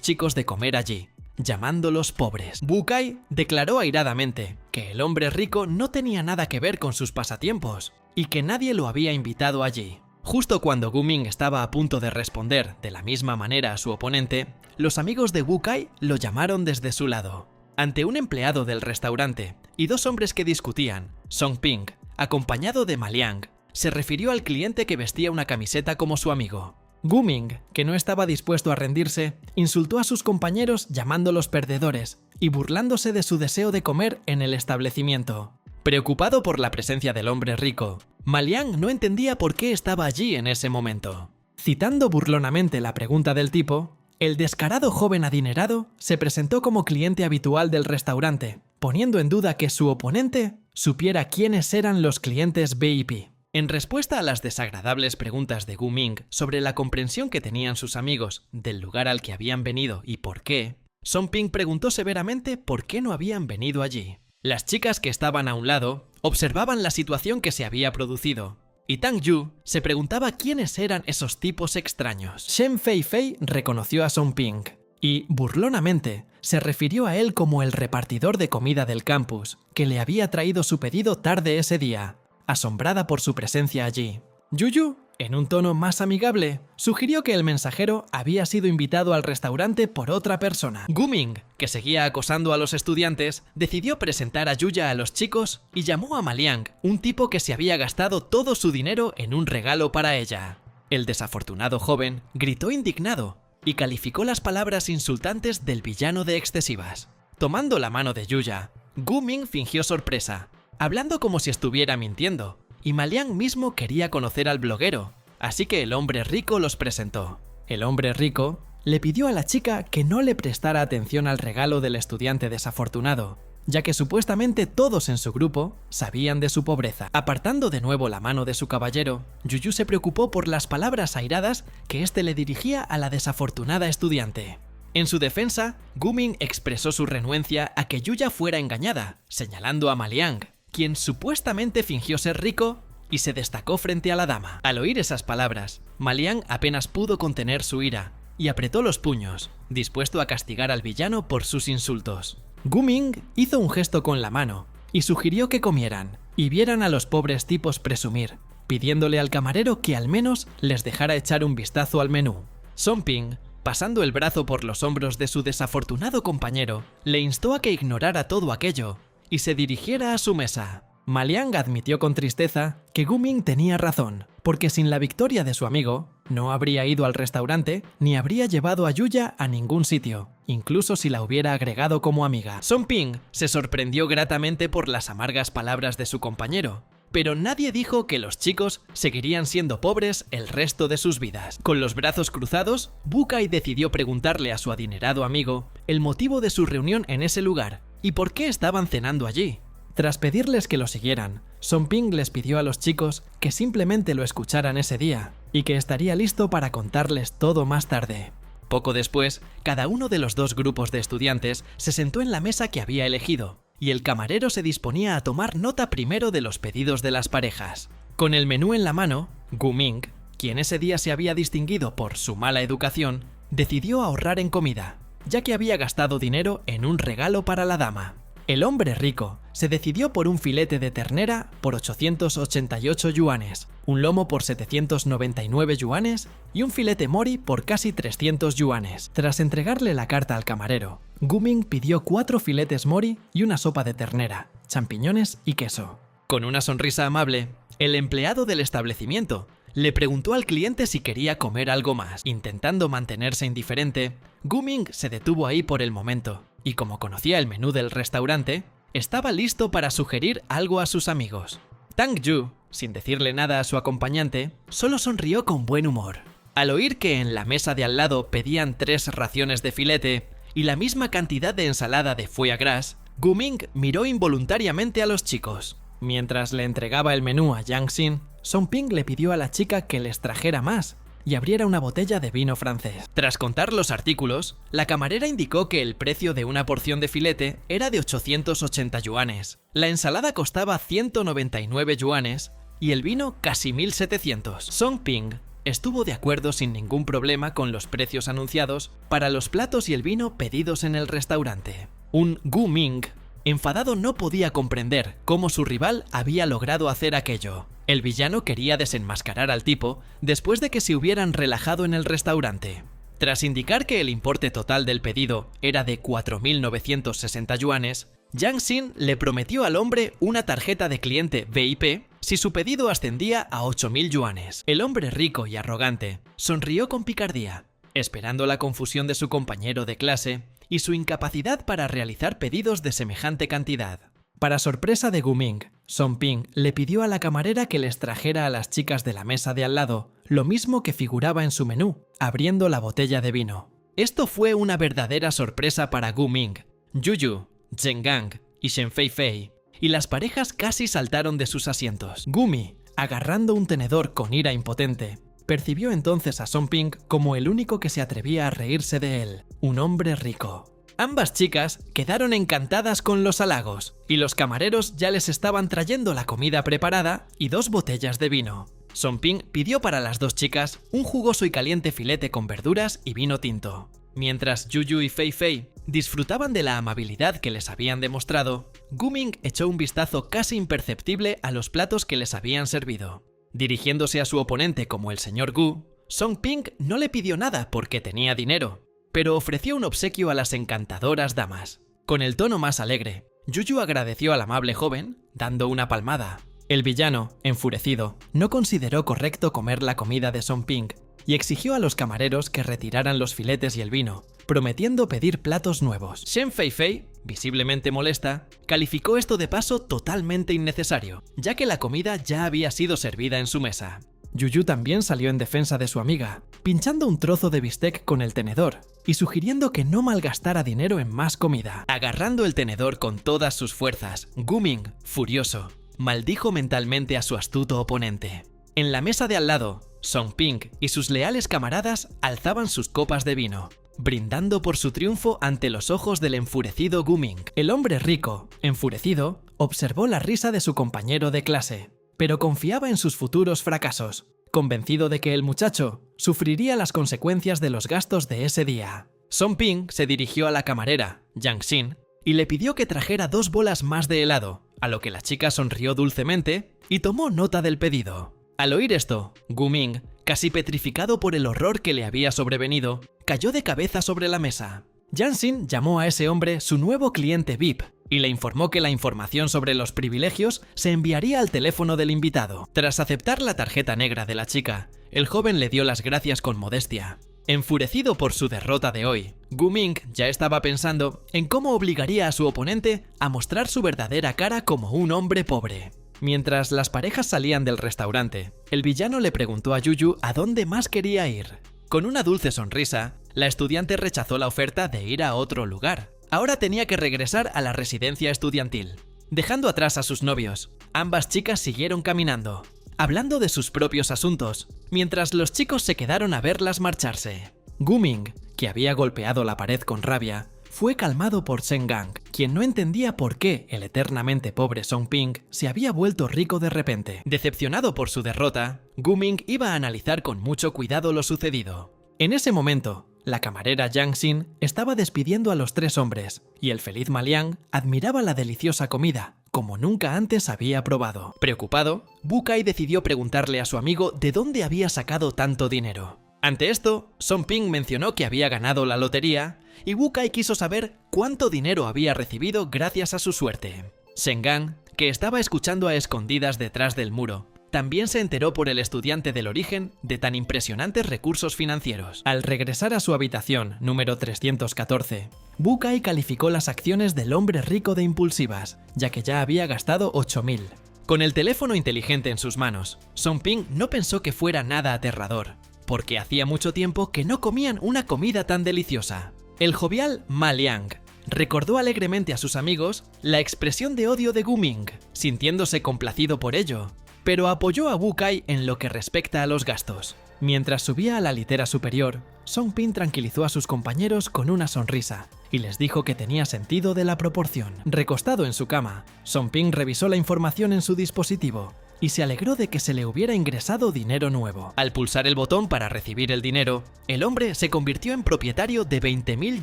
chicos de comer allí, llamándolos pobres. Wu Kai declaró airadamente que el hombre rico no tenía nada que ver con sus pasatiempos y que nadie lo había invitado allí. Justo cuando Gu Ming estaba a punto de responder de la misma manera a su oponente, los amigos de Wu Kai lo llamaron desde su lado. Ante un empleado del restaurante y dos hombres que discutían, Song Ping, acompañado de Ma Liang, se refirió al cliente que vestía una camiseta como su amigo. Gu Ming, que no estaba dispuesto a rendirse, insultó a sus compañeros llamándolos perdedores y burlándose de su deseo de comer en el establecimiento. Preocupado por la presencia del hombre rico, Ma Liang no entendía por qué estaba allí en ese momento. Citando burlonamente la pregunta del tipo, el descarado joven adinerado se presentó como cliente habitual del restaurante, poniendo en duda que su oponente supiera quiénes eran los clientes VIP. En respuesta a las desagradables preguntas de Gu Ming sobre la comprensión que tenían sus amigos del lugar al que habían venido y por qué, Song Ping preguntó severamente por qué no habían venido allí. Las chicas que estaban a un lado observaban la situación que se había producido, y Tang Yu se preguntaba quiénes eran esos tipos extraños. Shen Feifei reconoció a Song Ping y, burlonamente, se refirió a él como el repartidor de comida del campus, que le había traído su pedido tarde ese día, asombrada por su presencia allí. Yuyu, en un tono más amigable, sugirió que el mensajero había sido invitado al restaurante por otra persona. Gu Ming, que seguía acosando a los estudiantes, decidió presentar a Yuya a los chicos y llamó a Ma Liang, un tipo que se había gastado todo su dinero en un regalo para ella. El desafortunado joven gritó indignado y calificó las palabras insultantes del villano de excesivas. Tomando la mano de Yuya, Gu Ming fingió sorpresa, hablando como si estuviera mintiendo, y Ma Liang mismo quería conocer al bloguero, así que el hombre rico los presentó. El hombre rico le pidió a la chica que no le prestara atención al regalo del estudiante desafortunado, ya que supuestamente todos en su grupo sabían de su pobreza. Apartando de nuevo la mano de su caballero, Yuyu se preocupó por las palabras airadas que éste le dirigía a la desafortunada estudiante. En su defensa, Gu Ming expresó su renuencia a que Yuya fuera engañada, señalando a Ma Liang, quien supuestamente fingió ser rico y se destacó frente a la dama. Al oír esas palabras, Ma Liang apenas pudo contener su ira y apretó los puños, dispuesto a castigar al villano por sus insultos. Gu Ming hizo un gesto con la mano y sugirió que comieran y vieran a los pobres tipos presumir, pidiéndole al camarero que al menos les dejara echar un vistazo al menú. Song Ping, pasando el brazo por los hombros de su desafortunado compañero, le instó a que ignorara todo aquello y se dirigiera a su mesa. Ma Liang admitió con tristeza que Gu Ming tenía razón, porque sin la victoria de su amigo, no habría ido al restaurante ni habría llevado a Yuya a ningún sitio, incluso si la hubiera agregado como amiga. Song Ping se sorprendió gratamente por las amargas palabras de su compañero, pero nadie dijo que los chicos seguirían siendo pobres el resto de sus vidas. Con los brazos cruzados, Wu Kai decidió preguntarle a su adinerado amigo el motivo de su reunión en ese lugar y por qué estaban cenando allí. Tras pedirles que lo siguieran, Song Ping les pidió a los chicos que simplemente lo escucharan ese día y que estaría listo para contarles todo más tarde. Poco después, cada uno de los dos grupos de estudiantes se sentó en la mesa que había elegido, y el camarero se disponía a tomar nota primero de los pedidos de las parejas. Con el menú en la mano, Gu Ming, quien ese día se había distinguido por su mala educación, decidió ahorrar en comida, ya que había gastado dinero en un regalo para la dama. El hombre rico se decidió por un filete de ternera por 888 yuanes, un lomo por 799 yuanes y un filete mori por casi 300 yuanes. Tras entregarle la carta al camarero, Gu Ming pidió 4 filetes mori y una sopa de ternera, champiñones y queso. Con una sonrisa amable, el empleado del establecimiento le preguntó al cliente si quería comer algo más. Intentando mantenerse indiferente, Gu Ming se detuvo ahí por el momento, y como conocía el menú del restaurante, estaba listo para sugerir algo a sus amigos. Tang Yu, sin decirle nada a su acompañante, solo sonrió con buen humor. Al oír que en la mesa de al lado pedían 3 raciones de filete y la misma cantidad de ensalada de foie gras, Gu Ming miró involuntariamente a los chicos. Mientras le entregaba el menú a Yang Xin, Song Ping le pidió a la chica que les trajera más, y abriera una botella de vino francés. Tras contar los artículos, la camarera indicó que el precio de una porción de filete era de 880 yuanes, la ensalada costaba 199 yuanes y el vino casi 1700. Song Ping estuvo de acuerdo sin ningún problema con los precios anunciados para los platos y el vino pedidos en el restaurante. Un Gu Ming, enfadado, no podía comprender cómo su rival había logrado hacer aquello. El villano quería desenmascarar al tipo después de que se hubieran relajado en el restaurante. Tras indicar que el importe total del pedido era de 4.960 yuanes, Jiang Xin le prometió al hombre una tarjeta de cliente VIP si su pedido ascendía a 8.000 yuanes. El hombre rico y arrogante sonrió con picardía, esperando la confusión de su compañero de clase y su incapacidad para realizar pedidos de semejante cantidad. Para sorpresa de Gu Ming, Song Ping le pidió a la camarera que les trajera a las chicas de la mesa de al lado lo mismo que figuraba en su menú, abriendo la botella de vino. Esto fue una verdadera sorpresa para Gu Ming, Yuyu, Zheng Gang y Shen Feifei, y las parejas casi saltaron de sus asientos. Gumi, agarrando un tenedor con ira impotente, percibió entonces a Song Ping como el único que se atrevía a reírse de él, un hombre rico. Ambas chicas quedaron encantadas con los halagos, y los camareros ya les estaban trayendo la comida preparada y 2 botellas de vino. Song Ping pidió para las 2 chicas un jugoso y caliente filete con verduras y vino tinto. Mientras Yuyu y Fei Fei disfrutaban de la amabilidad que les habían demostrado, Gu Ming echó un vistazo casi imperceptible a los platos que les habían servido. Dirigiéndose a su oponente como el señor Gu, Song Ping no le pidió nada porque tenía dinero, pero ofreció un obsequio a las encantadoras damas. Con el tono más alegre, Yuyu agradeció al amable joven, dando una palmada. El villano, enfurecido, no consideró correcto comer la comida de Song Ping y exigió a los camareros que retiraran los filetes y el vino, prometiendo pedir platos nuevos. Shen Feifei, visiblemente molesta, calificó esto de paso totalmente innecesario, ya que la comida ya había sido servida en su mesa. Yuyu también salió en defensa de su amiga, pinchando un trozo de bistec con el tenedor y sugiriendo que no malgastara dinero en más comida. Agarrando el tenedor con todas sus fuerzas, Gu Ming, furioso, maldijo mentalmente a su astuto oponente. En la mesa de al lado, Song Ping y sus leales camaradas alzaban sus copas de vino, brindando por su triunfo ante los ojos del enfurecido Gu Ming. El hombre rico, enfurecido, observó la risa de su compañero de clase, pero confiaba en sus futuros fracasos, convencido de que el muchacho sufriría las consecuencias de los gastos de ese día. Song Ping se dirigió a la camarera, Jiang Xin, y le pidió que trajera 2 bolas más de helado, a lo que la chica sonrió dulcemente y tomó nota del pedido. Al oír esto, Gu Ming, casi petrificado por el horror que le había sobrevenido, cayó de cabeza sobre la mesa. Jiang Xin llamó a ese hombre su nuevo cliente VIP y le informó que la información sobre los privilegios se enviaría al teléfono del invitado. Tras aceptar la tarjeta negra de la chica, el joven le dio las gracias con modestia. Enfurecido por su derrota de hoy, Gu Ming ya estaba pensando en cómo obligaría a su oponente a mostrar su verdadera cara como un hombre pobre. Mientras las parejas salían del restaurante, el villano le preguntó a Yuyu a dónde más quería ir. Con una dulce sonrisa, la estudiante rechazó la oferta de ir a otro lugar. Ahora tenía que regresar a la residencia estudiantil. Dejando atrás a sus novios, ambas chicas siguieron caminando, hablando de sus propios asuntos, mientras los chicos se quedaron a verlas marcharse. Gu Ming, que había golpeado la pared con rabia, fue calmado por Zheng Gang, quien no entendía por qué el eternamente pobre Song Ping se había vuelto rico de repente. Decepcionado por su derrota, Gu Ming iba a analizar con mucho cuidado lo sucedido. En ese momento, la camarera Jiang Xin estaba despidiendo a los 3 hombres, y el feliz Ma Liang admiraba la deliciosa comida, como nunca antes había probado. Preocupado, Wu Kai decidió preguntarle a su amigo de dónde había sacado tanto dinero. Ante esto, Song Ping mencionó que había ganado la lotería, y Wu Kai quiso saber cuánto dinero había recibido gracias a su suerte. Shen Gang, que estaba escuchando a escondidas detrás del muro, también se enteró por el estudiante del origen de tan impresionantes recursos financieros. Al regresar a su habitación número 314, Wu Kai calificó las acciones del hombre rico de impulsivas, ya que ya había gastado 8.000. Con el teléfono inteligente en sus manos, Song Ping no pensó que fuera nada aterrador, porque hacía mucho tiempo que no comían una comida tan deliciosa. El jovial Ma Liang recordó alegremente a sus amigos la expresión de odio de Gu Ming, sintiéndose complacido por ello. pero apoyó a Wu Kai en lo que respecta a los gastos. Mientras subía a la litera superior, Song Ping tranquilizó a sus compañeros con una sonrisa y les dijo que tenía sentido de la proporción. Recostado en su cama, Song Ping revisó la información en su dispositivo y se alegró de que se le hubiera ingresado dinero nuevo. Al pulsar el botón para recibir el dinero, el hombre se convirtió en propietario de 20.000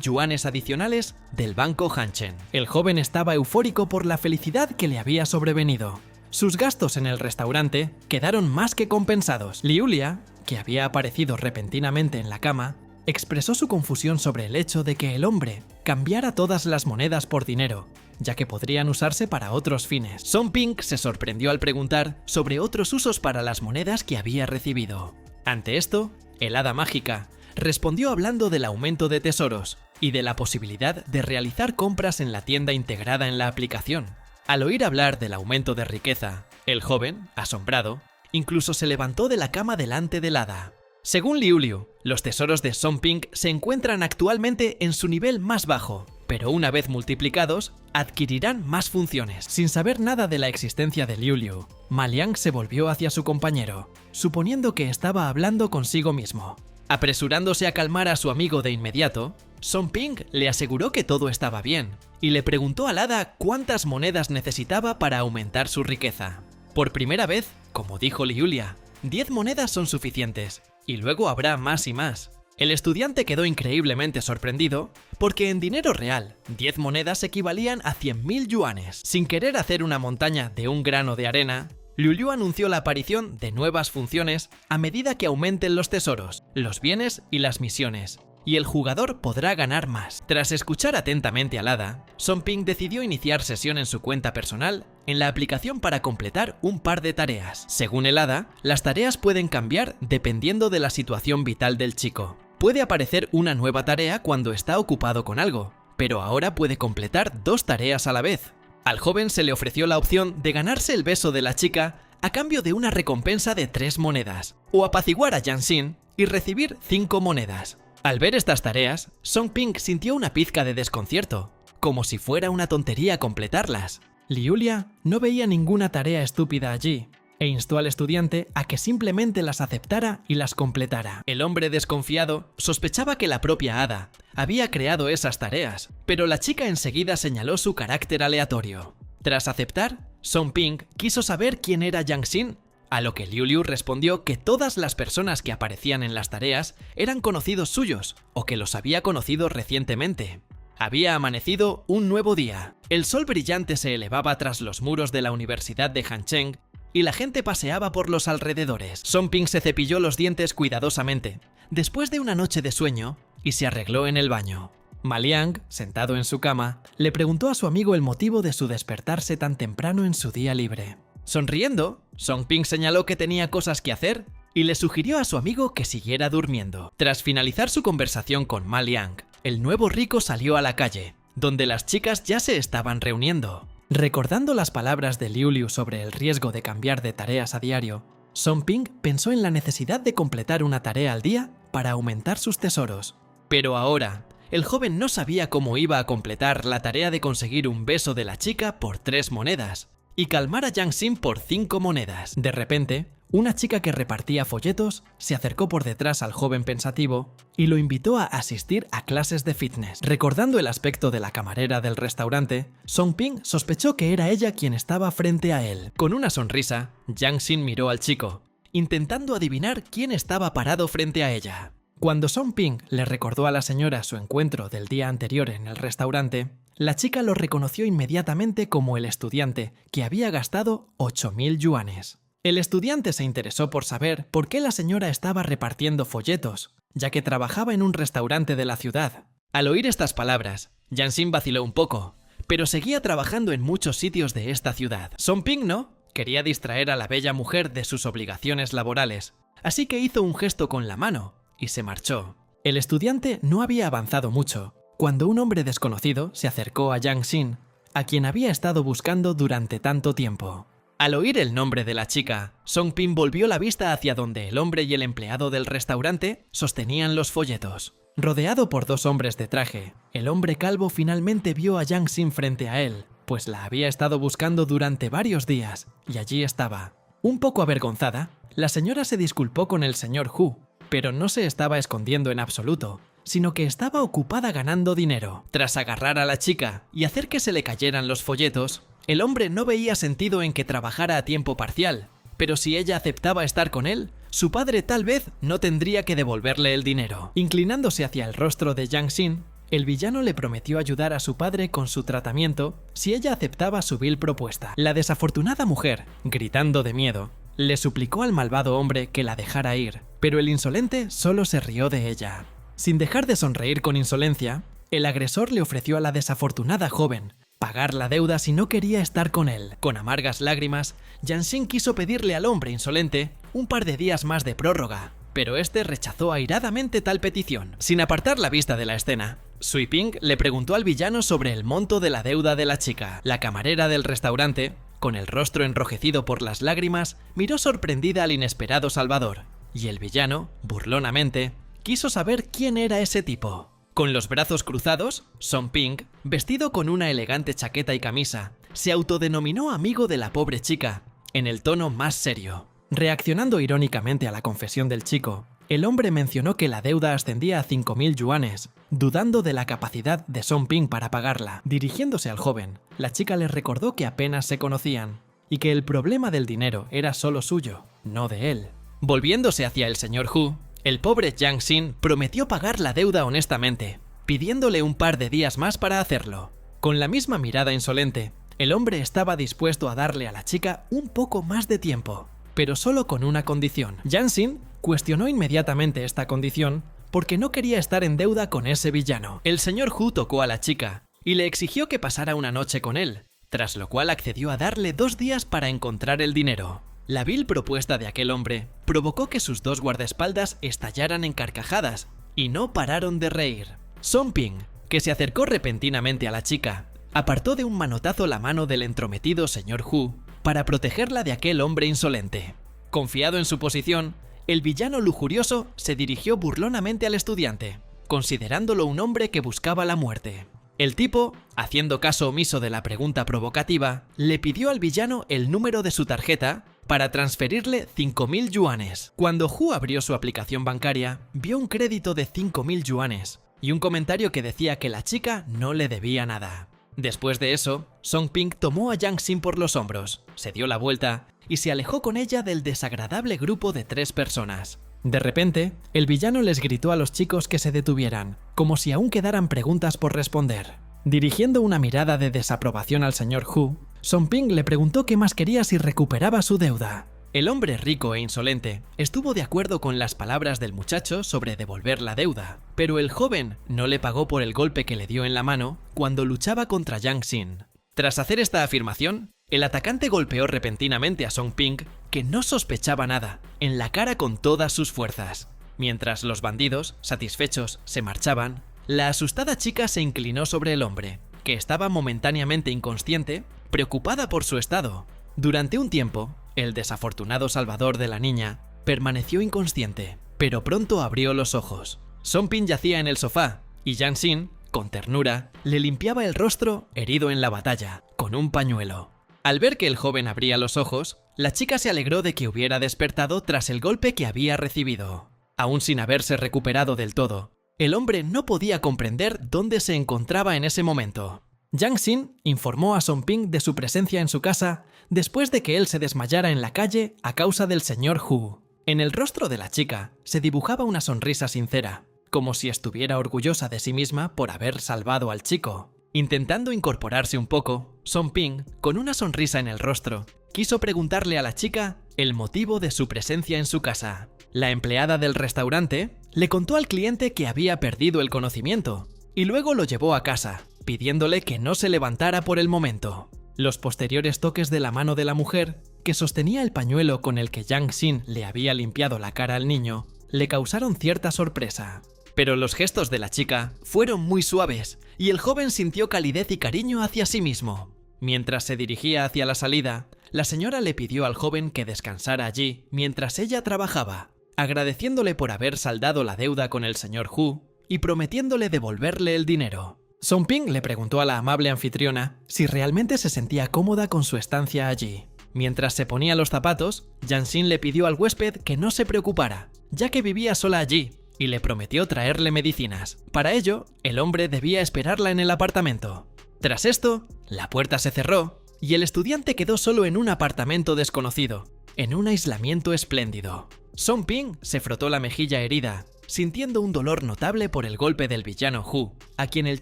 yuanes adicionales del banco Hanchen. El joven estaba eufórico por la felicidad que le había sobrevenido. Sus gastos en el restaurante quedaron más que compensados. Liulia, que había aparecido repentinamente en la cama, expresó su confusión sobre el hecho de que el hombre cambiara todas las monedas por dinero, ya que podrían usarse para otros fines. Song Ping se sorprendió al preguntar sobre otros usos para las monedas que había recibido. Ante esto, el hada mágica respondió hablando del aumento de tesoros y de la posibilidad de realizar compras en la tienda integrada en la aplicación. Al oír hablar del aumento de riqueza, el joven, asombrado, incluso se levantó de la cama delante del hada. Según Liu Liu, los tesoros de Song Ping se encuentran actualmente en su nivel más bajo, pero una vez multiplicados, adquirirán más funciones. Sin saber nada de la existencia de Liu Liu, Ma Liang se volvió hacia su compañero, suponiendo que estaba hablando consigo mismo. Apresurándose a calmar a su amigo de inmediato, Song Ping le aseguró que todo estaba bien, y le preguntó al hada cuántas monedas necesitaba para aumentar su riqueza. Por primera vez, como dijo Liulia, 10 monedas son suficientes, y luego habrá más y más. El estudiante quedó increíblemente sorprendido, porque en dinero real, 10 monedas equivalían a 100.000 yuanes. Sin querer hacer una montaña de un grano de arena, Liu Liu anunció la aparición de nuevas funciones a medida que aumenten los tesoros, los bienes y las misiones, y el jugador podrá ganar más. Tras escuchar atentamente al hada, Song Ping decidió iniciar sesión en su cuenta personal en la aplicación para completar un par de tareas. Según el hada, las tareas pueden cambiar dependiendo de la situación vital del chico. Puede aparecer una nueva tarea cuando está ocupado con algo, pero ahora puede completar 2 tareas a la vez. Al joven se le ofreció la opción de ganarse el beso de la chica a cambio de una recompensa de 3 monedas, o apaciguar a Yang Xin y recibir 5 monedas. Al ver estas tareas, Song Ping sintió una pizca de desconcierto, como si fuera una tontería completarlas. Liulia no veía ninguna tarea estúpida allí, e instó al estudiante a que simplemente las aceptara y las completara. El hombre desconfiado sospechaba que la propia hada había creado esas tareas, pero la chica enseguida señaló su carácter aleatorio. Tras aceptar, Song Ping quiso saber quién era Yang Xin, a lo que Liu Liu respondió que todas las personas que aparecían en las tareas eran conocidos suyos, o que los había conocido recientemente. Había amanecido un nuevo día. El sol brillante se elevaba tras los muros de la Universidad de Hancheng y la gente paseaba por los alrededores. Song Ping se cepilló los dientes cuidadosamente, después de una noche de sueño, y se arregló en el baño. Ma Liang, sentado en su cama, le preguntó a su amigo el motivo de su despertarse tan temprano en su día libre. Sonriendo, Song Ping señaló que tenía cosas que hacer y le sugirió a su amigo que siguiera durmiendo. Tras finalizar su conversación con Ma Liang, el nuevo rico salió a la calle, donde las chicas ya se estaban reuniendo. Recordando las palabras de Liu Liu sobre el riesgo de cambiar de tareas a diario, Song Ping pensó en la necesidad de completar una tarea al día para aumentar sus tesoros. Pero ahora, el joven no sabía cómo iba a completar la tarea de conseguir un beso de la chica por 3 monedas y calmar a Yang Xin por 5 monedas. De repente, una chica que repartía folletos se acercó por detrás al joven pensativo y lo invitó a asistir a clases de fitness. Recordando el aspecto de la camarera del restaurante, Song Ping sospechó que era ella quien estaba frente a él. Con una sonrisa, Yang Xin miró al chico, intentando adivinar quién estaba parado frente a ella. Cuando Song Ping le recordó a la señora su encuentro del día anterior en el restaurante, la chica lo reconoció inmediatamente como el estudiante que había gastado 8.000 yuanes. El estudiante se interesó por saber por qué la señora estaba repartiendo folletos, ya que trabajaba en un restaurante de la ciudad. Al oír estas palabras, Yang Xin vaciló un poco, pero seguía trabajando en muchos sitios de esta ciudad. Song Ping no quería distraer a la bella mujer de sus obligaciones laborales, así que hizo un gesto con la mano y se marchó. El estudiante no había avanzado mucho cuando un hombre desconocido se acercó a Yang Xin, a quien había estado buscando durante tanto tiempo. Al oír el nombre de la chica, Song Ping volvió la vista hacia donde el hombre y el empleado del restaurante sostenían los folletos. Rodeado por 2 hombres de traje, el hombre calvo finalmente vio a Yang Xin frente a él, pues la había estado buscando durante varios días, y allí estaba. Un poco avergonzada, la señora se disculpó con el señor Hu, pero no se estaba escondiendo en absoluto, sino que estaba ocupada ganando dinero. Tras agarrar a la chica y hacer que se le cayeran los folletos, el hombre no veía sentido en que trabajara a tiempo parcial, pero si ella aceptaba estar con él, su padre tal vez no tendría que devolverle el dinero. Inclinándose hacia el rostro de Jiang Xin, el villano le prometió ayudar a su padre con su tratamiento si ella aceptaba su vil propuesta. La desafortunada mujer, gritando de miedo, le suplicó al malvado hombre que la dejara ir, pero el insolente solo se rió de ella. Sin dejar de sonreír con insolencia, el agresor le ofreció a la desafortunada joven pagar la deuda si no quería estar con él. Con amargas lágrimas, Jiang Xin quiso pedirle al hombre insolente un par de días más de prórroga, pero este rechazó airadamente tal petición. Sin apartar la vista de la escena, Sui Ping le preguntó al villano sobre el monto de la deuda de la chica. La camarera del restaurante, con el rostro enrojecido por las lágrimas, miró sorprendida al inesperado salvador, y el villano, burlonamente, quiso saber quién era ese tipo. Con los brazos cruzados, Song Ping, vestido con una elegante chaqueta y camisa, se autodenominó amigo de la pobre chica, en el tono más serio. Reaccionando irónicamente a la confesión del chico, el hombre mencionó que la deuda ascendía a 5.000 yuanes, dudando de la capacidad de Song Ping para pagarla. Dirigiéndose al joven, la chica le recordó que apenas se conocían, y que el problema del dinero era solo suyo, no de él. Volviéndose hacia el señor Hu, el pobre Jiang Xin prometió pagar la deuda honestamente, pidiéndole un par de días más para hacerlo. Con la misma mirada insolente, el hombre estaba dispuesto a darle a la chica un poco más de tiempo, pero solo con una condición. Jiang Xin cuestionó inmediatamente esta condición porque no quería estar en deuda con ese villano. El señor Hu tocó a la chica y le exigió que pasara una noche con él, tras lo cual accedió a darle 2 días para encontrar el dinero. La vil propuesta de aquel hombre provocó que sus 2 guardaespaldas estallaran en carcajadas y no pararon de reír. Song Ping, que se acercó repentinamente a la chica, apartó de un manotazo la mano del entrometido señor Hu para protegerla de aquel hombre insolente. Confiado en su posición, el villano lujurioso se dirigió burlonamente al estudiante, considerándolo un hombre que buscaba la muerte. El tipo, haciendo caso omiso de la pregunta provocativa, le pidió al villano el número de su tarjeta para transferirle 5.000 yuanes. Cuando Hu abrió su aplicación bancaria, vio un crédito de 5.000 yuanes y un comentario que decía que la chica no le debía nada. Después de eso, Song Ping tomó a Jiang Xin por los hombros, se dio la vuelta y se alejó con ella del desagradable grupo de 3 personas. De repente, el villano les gritó a los chicos que se detuvieran, como si aún quedaran preguntas por responder. Dirigiendo una mirada de desaprobación al señor Hu, Song Ping le preguntó qué más quería si recuperaba su deuda. El hombre rico e insolente estuvo de acuerdo con las palabras del muchacho sobre devolver la deuda, pero el joven no le pagó por el golpe que le dio en la mano cuando luchaba contra Jiang Xin. Tras hacer esta afirmación, el atacante golpeó repentinamente a Song Ping, que no sospechaba nada, en la cara con todas sus fuerzas. Mientras los bandidos, satisfechos, se marchaban, la asustada chica se inclinó sobre el hombre, que estaba momentáneamente inconsciente, preocupada por su estado. Durante un tiempo, el desafortunado salvador de la niña permaneció inconsciente, pero pronto abrió los ojos. Song Ping yacía en el sofá, y Jiang Xin, con ternura, le limpiaba el rostro herido en la batalla, con un pañuelo. Al ver que el joven abría los ojos, la chica se alegró de que hubiera despertado tras el golpe que había recibido. Aún sin haberse recuperado del todo, el hombre no podía comprender dónde se encontraba en ese momento. Jiang Xin informó a Song Ping de su presencia en su casa después de que él se desmayara en la calle a causa del señor Hu. En el rostro de la chica se dibujaba una sonrisa sincera, como si estuviera orgullosa de sí misma por haber salvado al chico. Intentando incorporarse un poco, Song Ping, con una sonrisa en el rostro, quiso preguntarle a la chica el motivo de su presencia en su casa. La empleada del restaurante le contó al cliente que había perdido el conocimiento y luego lo llevó a casa, pidiéndole que no se levantara por el momento. Los posteriores toques de la mano de la mujer, que sostenía el pañuelo con el que Jiang Xin le había limpiado la cara al niño, le causaron cierta sorpresa. Pero los gestos de la chica fueron muy suaves y el joven sintió calidez y cariño hacia sí mismo. Mientras se dirigía hacia la salida, la señora le pidió al joven que descansara allí mientras ella trabajaba, agradeciéndole por haber saldado la deuda con el señor Hu y prometiéndole devolverle el dinero. Song Ping le preguntó a la amable anfitriona si realmente se sentía cómoda con su estancia allí. Mientras se ponía los zapatos, Jiang-Xin le pidió al huésped que no se preocupara, ya que vivía sola allí, y le prometió traerle medicinas. Para ello, el hombre debía esperarla en el apartamento. Tras esto, la puerta se cerró, y el estudiante quedó solo en un apartamento desconocido, en un aislamiento espléndido. Song Ping se frotó la mejilla herida, sintiendo un dolor notable por el golpe del villano Hu, a quien el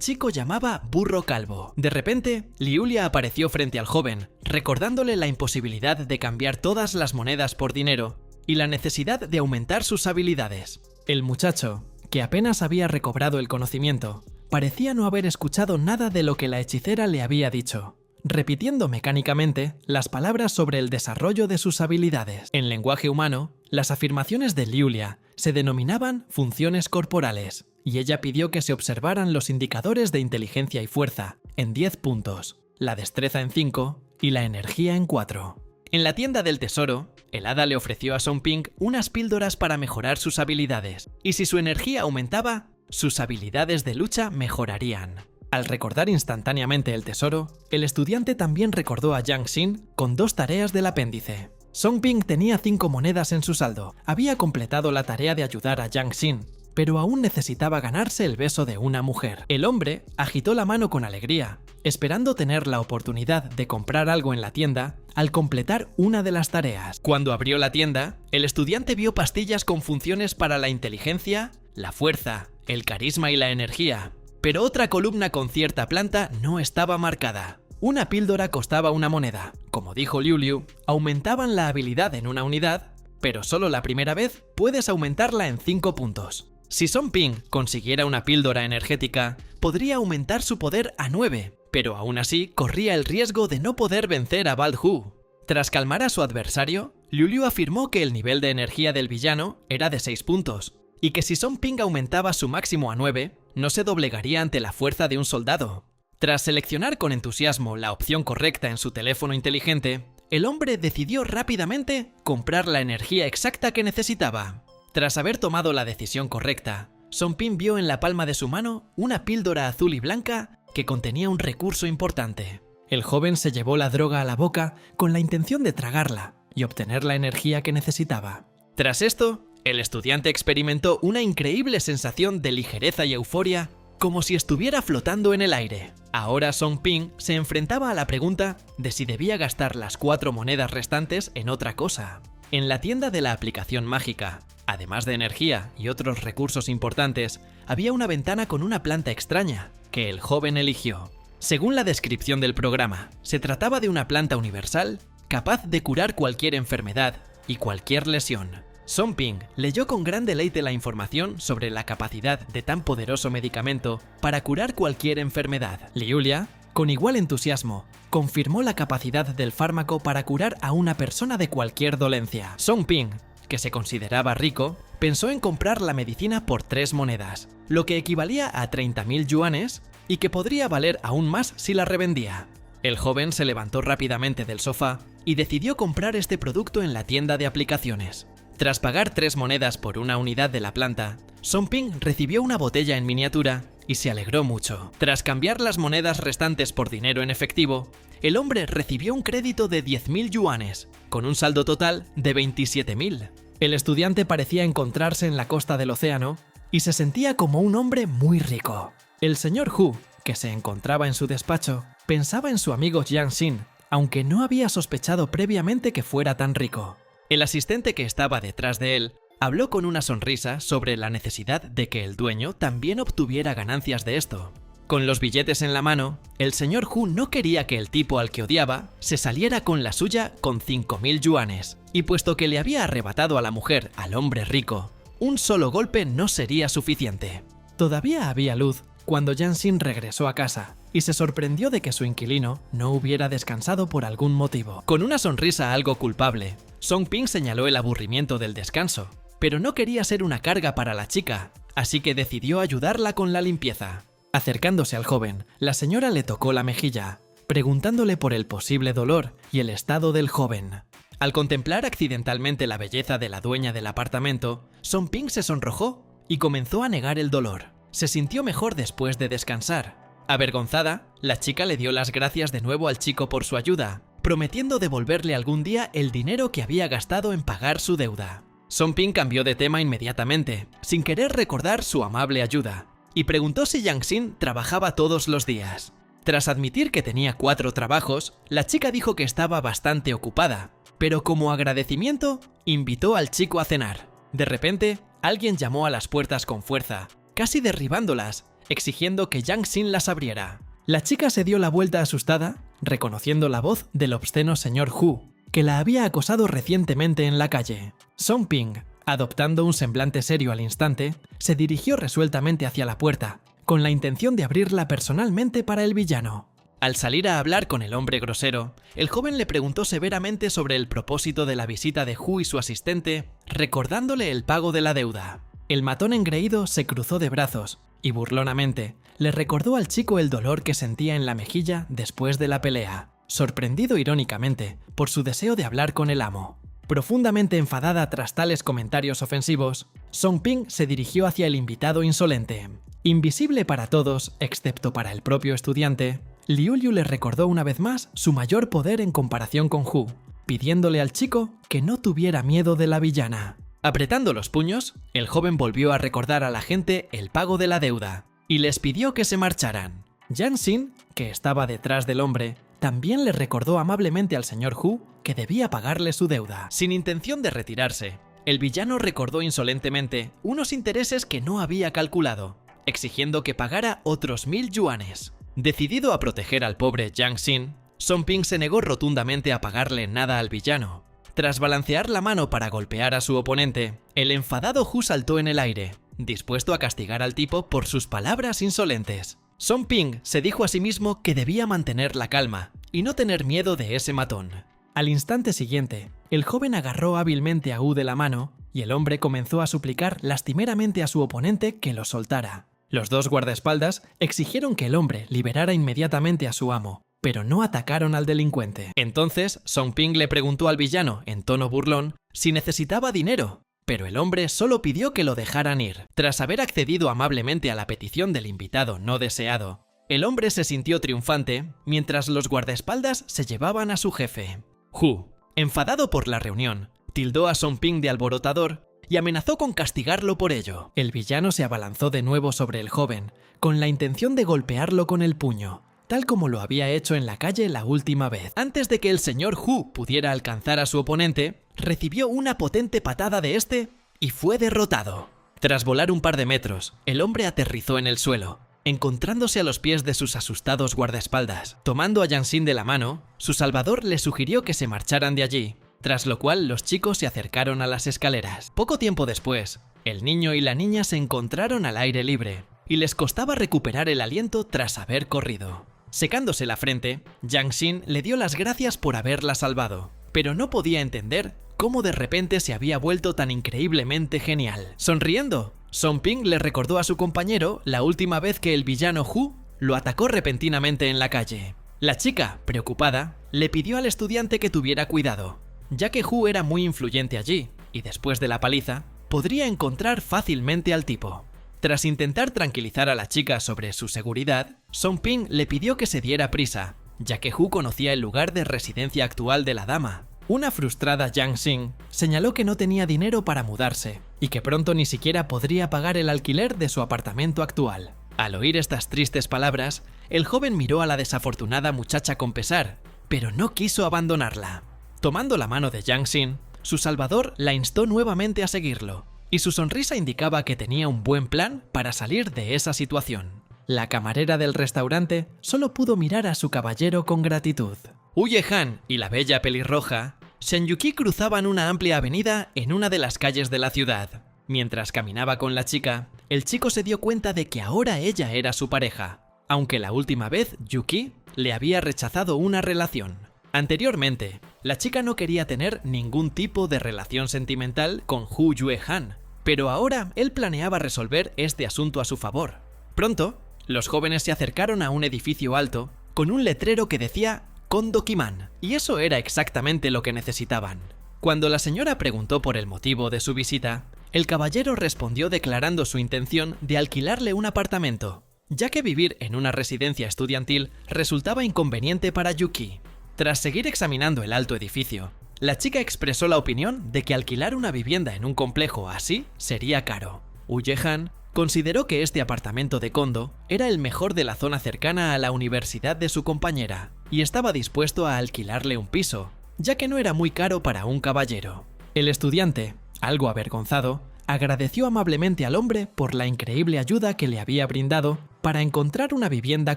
chico llamaba Burro Calvo. De repente, Liulia apareció frente al joven, recordándole la imposibilidad de cambiar todas las monedas por dinero y la necesidad de aumentar sus habilidades. El muchacho, que apenas había recobrado el conocimiento, parecía no haber escuchado nada de lo que la hechicera le había dicho, repitiendo mecánicamente las palabras sobre el desarrollo de sus habilidades. En lenguaje humano, las afirmaciones de Liulia se denominaban funciones corporales, y ella pidió que se observaran los indicadores de inteligencia y fuerza en 10 puntos, la destreza en 5 y la energía en 4. En la tienda del tesoro, el hada le ofreció a Song Ping unas píldoras para mejorar sus habilidades, y si su energía aumentaba, sus habilidades de lucha mejorarían. Al recordar instantáneamente el tesoro, el estudiante también recordó a Jiang-Xin con 2 tareas del apéndice. Song Ping tenía 5 monedas en su saldo. Había completado la tarea de ayudar a Jiang-Xin, pero aún necesitaba ganarse el beso de una mujer. El hombre agitó la mano con alegría, esperando tener la oportunidad de comprar algo en la tienda al completar una de las tareas. Cuando abrió la tienda, el estudiante vio pastillas con funciones para la inteligencia, la fuerza, el carisma y la energía. Pero otra columna con cierta planta no estaba marcada. Una píldora costaba una moneda. Como dijo Liu Liu, aumentaban la habilidad en una unidad, pero solo la primera vez puedes aumentarla en 5 puntos. Si Song Ping consiguiera una píldora energética, podría aumentar su poder a 9, pero aún así corría el riesgo de no poder vencer a Balhu. Tras calmar a su adversario, Liu Liu afirmó que el nivel de energía del villano era de 6 puntos, y que si Song Ping aumentaba su máximo a 9, no se doblegaría ante la fuerza de un soldado. Tras seleccionar con entusiasmo la opción correcta en su teléfono inteligente, el hombre decidió rápidamente comprar la energía exacta que necesitaba. Tras haber tomado la decisión correcta, Song Ping vio en la palma de su mano una píldora azul y blanca que contenía un recurso importante. El joven se llevó la droga a la boca con la intención de tragarla y obtener la energía que necesitaba. Tras esto, el estudiante experimentó una increíble sensación de ligereza y euforia, como si estuviera flotando en el aire. Ahora Song Ping se enfrentaba a la pregunta de si debía gastar las 4 monedas restantes en otra cosa. En la tienda de la aplicación mágica, además de energía y otros recursos importantes, había una ventana con una planta extraña, que el joven eligió. Según la descripción del programa, se trataba de una planta universal capaz de curar cualquier enfermedad y cualquier lesión. Song Ping leyó con gran deleite la información sobre la capacidad de tan poderoso medicamento para curar cualquier enfermedad. Liulia, con igual entusiasmo, confirmó la capacidad del fármaco para curar a una persona de cualquier dolencia. Song Ping, que se consideraba rico, pensó en comprar la medicina por 3 monedas, lo que equivalía a 30.000 yuanes y que podría valer aún más si la revendía. El joven se levantó rápidamente del sofá y decidió comprar este producto en la tienda de aplicaciones. Tras pagar 3 monedas por una unidad de la planta, Song Ping recibió una botella en miniatura y se alegró mucho. Tras cambiar las monedas restantes por dinero en efectivo, el hombre recibió un crédito de 10.000 yuanes, con un saldo total de 27.000. El estudiante parecía encontrarse en la costa del océano y se sentía como un hombre muy rico. El señor Hu, que se encontraba en su despacho, pensaba en su amigo Jiang-Xin, aunque no había sospechado previamente que fuera tan rico. El asistente que estaba detrás de él habló con una sonrisa sobre la necesidad de que el dueño también obtuviera ganancias de esto. Con los billetes en la mano, el señor Hu no quería que el tipo al que odiaba se saliera con la suya con 5.000 yuanes, y puesto que le había arrebatado a la mujer al hombre rico, un solo golpe no sería suficiente. Todavía había luz cuando Jiang-Xin regresó a casa y se sorprendió de que su inquilino no hubiera descansado por algún motivo. Con una sonrisa algo culpable, Song Ping señaló el aburrimiento del descanso, pero no quería ser una carga para la chica, así que decidió ayudarla con la limpieza. Acercándose al joven, la señora le tocó la mejilla, preguntándole por el posible dolor y el estado del joven. Al contemplar accidentalmente la belleza de la dueña del apartamento, Song Ping se sonrojó y comenzó a negar el dolor. Se sintió mejor después de descansar. Avergonzada, la chica le dio las gracias de nuevo al chico por su ayuda, prometiendo devolverle algún día el dinero que había gastado en pagar su deuda. Song Ping cambió de tema inmediatamente, sin querer recordar su amable ayuda, y preguntó si Yang Xin trabajaba todos los días. Tras admitir que tenía 4 trabajos, la chica dijo que estaba bastante ocupada, pero como agradecimiento, invitó al chico a cenar. De repente, alguien llamó a las puertas con fuerza, casi derribándolas, exigiendo que Yang Xin las abriera. La chica se dio la vuelta asustada, reconociendo la voz del obsceno señor Hu, que la había acosado recientemente en la calle. Song Ping, adoptando un semblante serio al instante, se dirigió resueltamente hacia la puerta, con la intención de abrirla personalmente para el villano. Al salir a hablar con el hombre grosero, el joven le preguntó severamente sobre el propósito de la visita de Hu y su asistente, recordándole el pago de la deuda. El matón engreído se cruzó de brazos y burlonamente le recordó al chico el dolor que sentía en la mejilla después de la pelea, sorprendido irónicamente por su deseo de hablar con el amo. Profundamente enfadada tras tales comentarios ofensivos, Song Ping se dirigió hacia el invitado insolente. Invisible para todos, excepto para el propio estudiante, Liu Liu le recordó una vez más su mayor poder en comparación con Hu, pidiéndole al chico que no tuviera miedo de la villana. Apretando los puños, el joven volvió a recordar a la gente el pago de la deuda y les pidió que se marcharan. Yang Xin, que estaba detrás del hombre, también le recordó amablemente al señor Hu que debía pagarle su deuda. Sin intención de retirarse, el villano recordó insolentemente unos intereses que no había calculado, exigiendo que pagara otros 1000 yuanes. Decidido a proteger al pobre Yang Xin, Song Ping se negó rotundamente a pagarle nada al villano. Tras balancear la mano para golpear a su oponente, el enfadado Hu saltó en el aire, dispuesto a castigar al tipo por sus palabras insolentes. Song Ping se dijo a sí mismo que debía mantener la calma y no tener miedo de ese matón. Al instante siguiente, el joven agarró hábilmente a Hu de la mano y el hombre comenzó a suplicar lastimeramente a su oponente que lo soltara. Los dos guardaespaldas exigieron que el hombre liberara inmediatamente a su amo, pero no atacaron al delincuente. Entonces, Song Ping le preguntó al villano, en tono burlón, si necesitaba dinero, pero el hombre solo pidió que lo dejaran ir. Tras haber accedido amablemente a la petición del invitado no deseado, el hombre se sintió triunfante mientras los guardaespaldas se llevaban a su jefe. Hu, enfadado por la reunión, tildó a Song Ping de alborotador y amenazó con castigarlo por ello. El villano se abalanzó de nuevo sobre el joven, con la intención de golpearlo con el puño, tal como lo había hecho en la calle la última vez. Antes de que el señor Hu pudiera alcanzar a su oponente, recibió una potente patada de este y fue derrotado. Tras volar un par de metros, el hombre aterrizó en el suelo, encontrándose a los pies de sus asustados guardaespaldas. Tomando a Yang Xin de la mano, su salvador le sugirió que se marcharan de allí, tras lo cual los chicos se acercaron a las escaleras. Poco tiempo después, el niño y la niña se encontraron al aire libre, y les costaba recuperar el aliento tras haber corrido. Secándose la frente, Yang Xin le dio las gracias por haberla salvado, pero no podía entender cómo de repente se había vuelto tan increíblemente genial. Sonriendo, Song Ping le recordó a su compañero la última vez que el villano Hu lo atacó repentinamente en la calle. La chica, preocupada, le pidió al estudiante que tuviera cuidado, ya que Hu era muy influyente allí, y después de la paliza, podría encontrar fácilmente al tipo. Tras intentar tranquilizar a la chica sobre su seguridad, Song Ping le pidió que se diera prisa, ya que Hu conocía el lugar de residencia actual de la dama. Una frustrada Yang Xin señaló que no tenía dinero para mudarse, y que pronto ni siquiera podría pagar el alquiler de su apartamento actual. Al oír estas tristes palabras, el joven miró a la desafortunada muchacha con pesar, pero no quiso abandonarla. Tomando la mano de Yang Xin, su salvador la instó nuevamente a seguirlo, y su sonrisa indicaba que tenía un buen plan para salir de esa situación. La camarera del restaurante solo pudo mirar a su caballero con gratitud. Hu Yehan y la bella pelirroja, Shen Yuqi cruzaban una amplia avenida en una de las calles de la ciudad. Mientras caminaba con la chica, el chico se dio cuenta de que ahora ella era su pareja, aunque la última vez Yuqi le había rechazado una relación. Anteriormente, la chica no quería tener ningún tipo de relación sentimental con Hu Yehan, pero ahora él planeaba resolver este asunto a su favor. Pronto, los jóvenes se acercaron a un edificio alto con un letrero que decía Kondokiman, y eso era exactamente lo que necesitaban. Cuando la señora preguntó por el motivo de su visita, el caballero respondió declarando su intención de alquilarle un apartamento, ya que vivir en una residencia estudiantil resultaba inconveniente para Yuki. Tras seguir examinando el alto edificio, la chica expresó la opinión de que alquilar una vivienda en un complejo así sería caro. Woo Jae-han consideró que este apartamento de Kondo era el mejor de la zona cercana a la universidad de su compañera y estaba dispuesto a alquilarle un piso, ya que no era muy caro para un caballero. El estudiante, algo avergonzado, agradeció amablemente al hombre por la increíble ayuda que le había brindado para encontrar una vivienda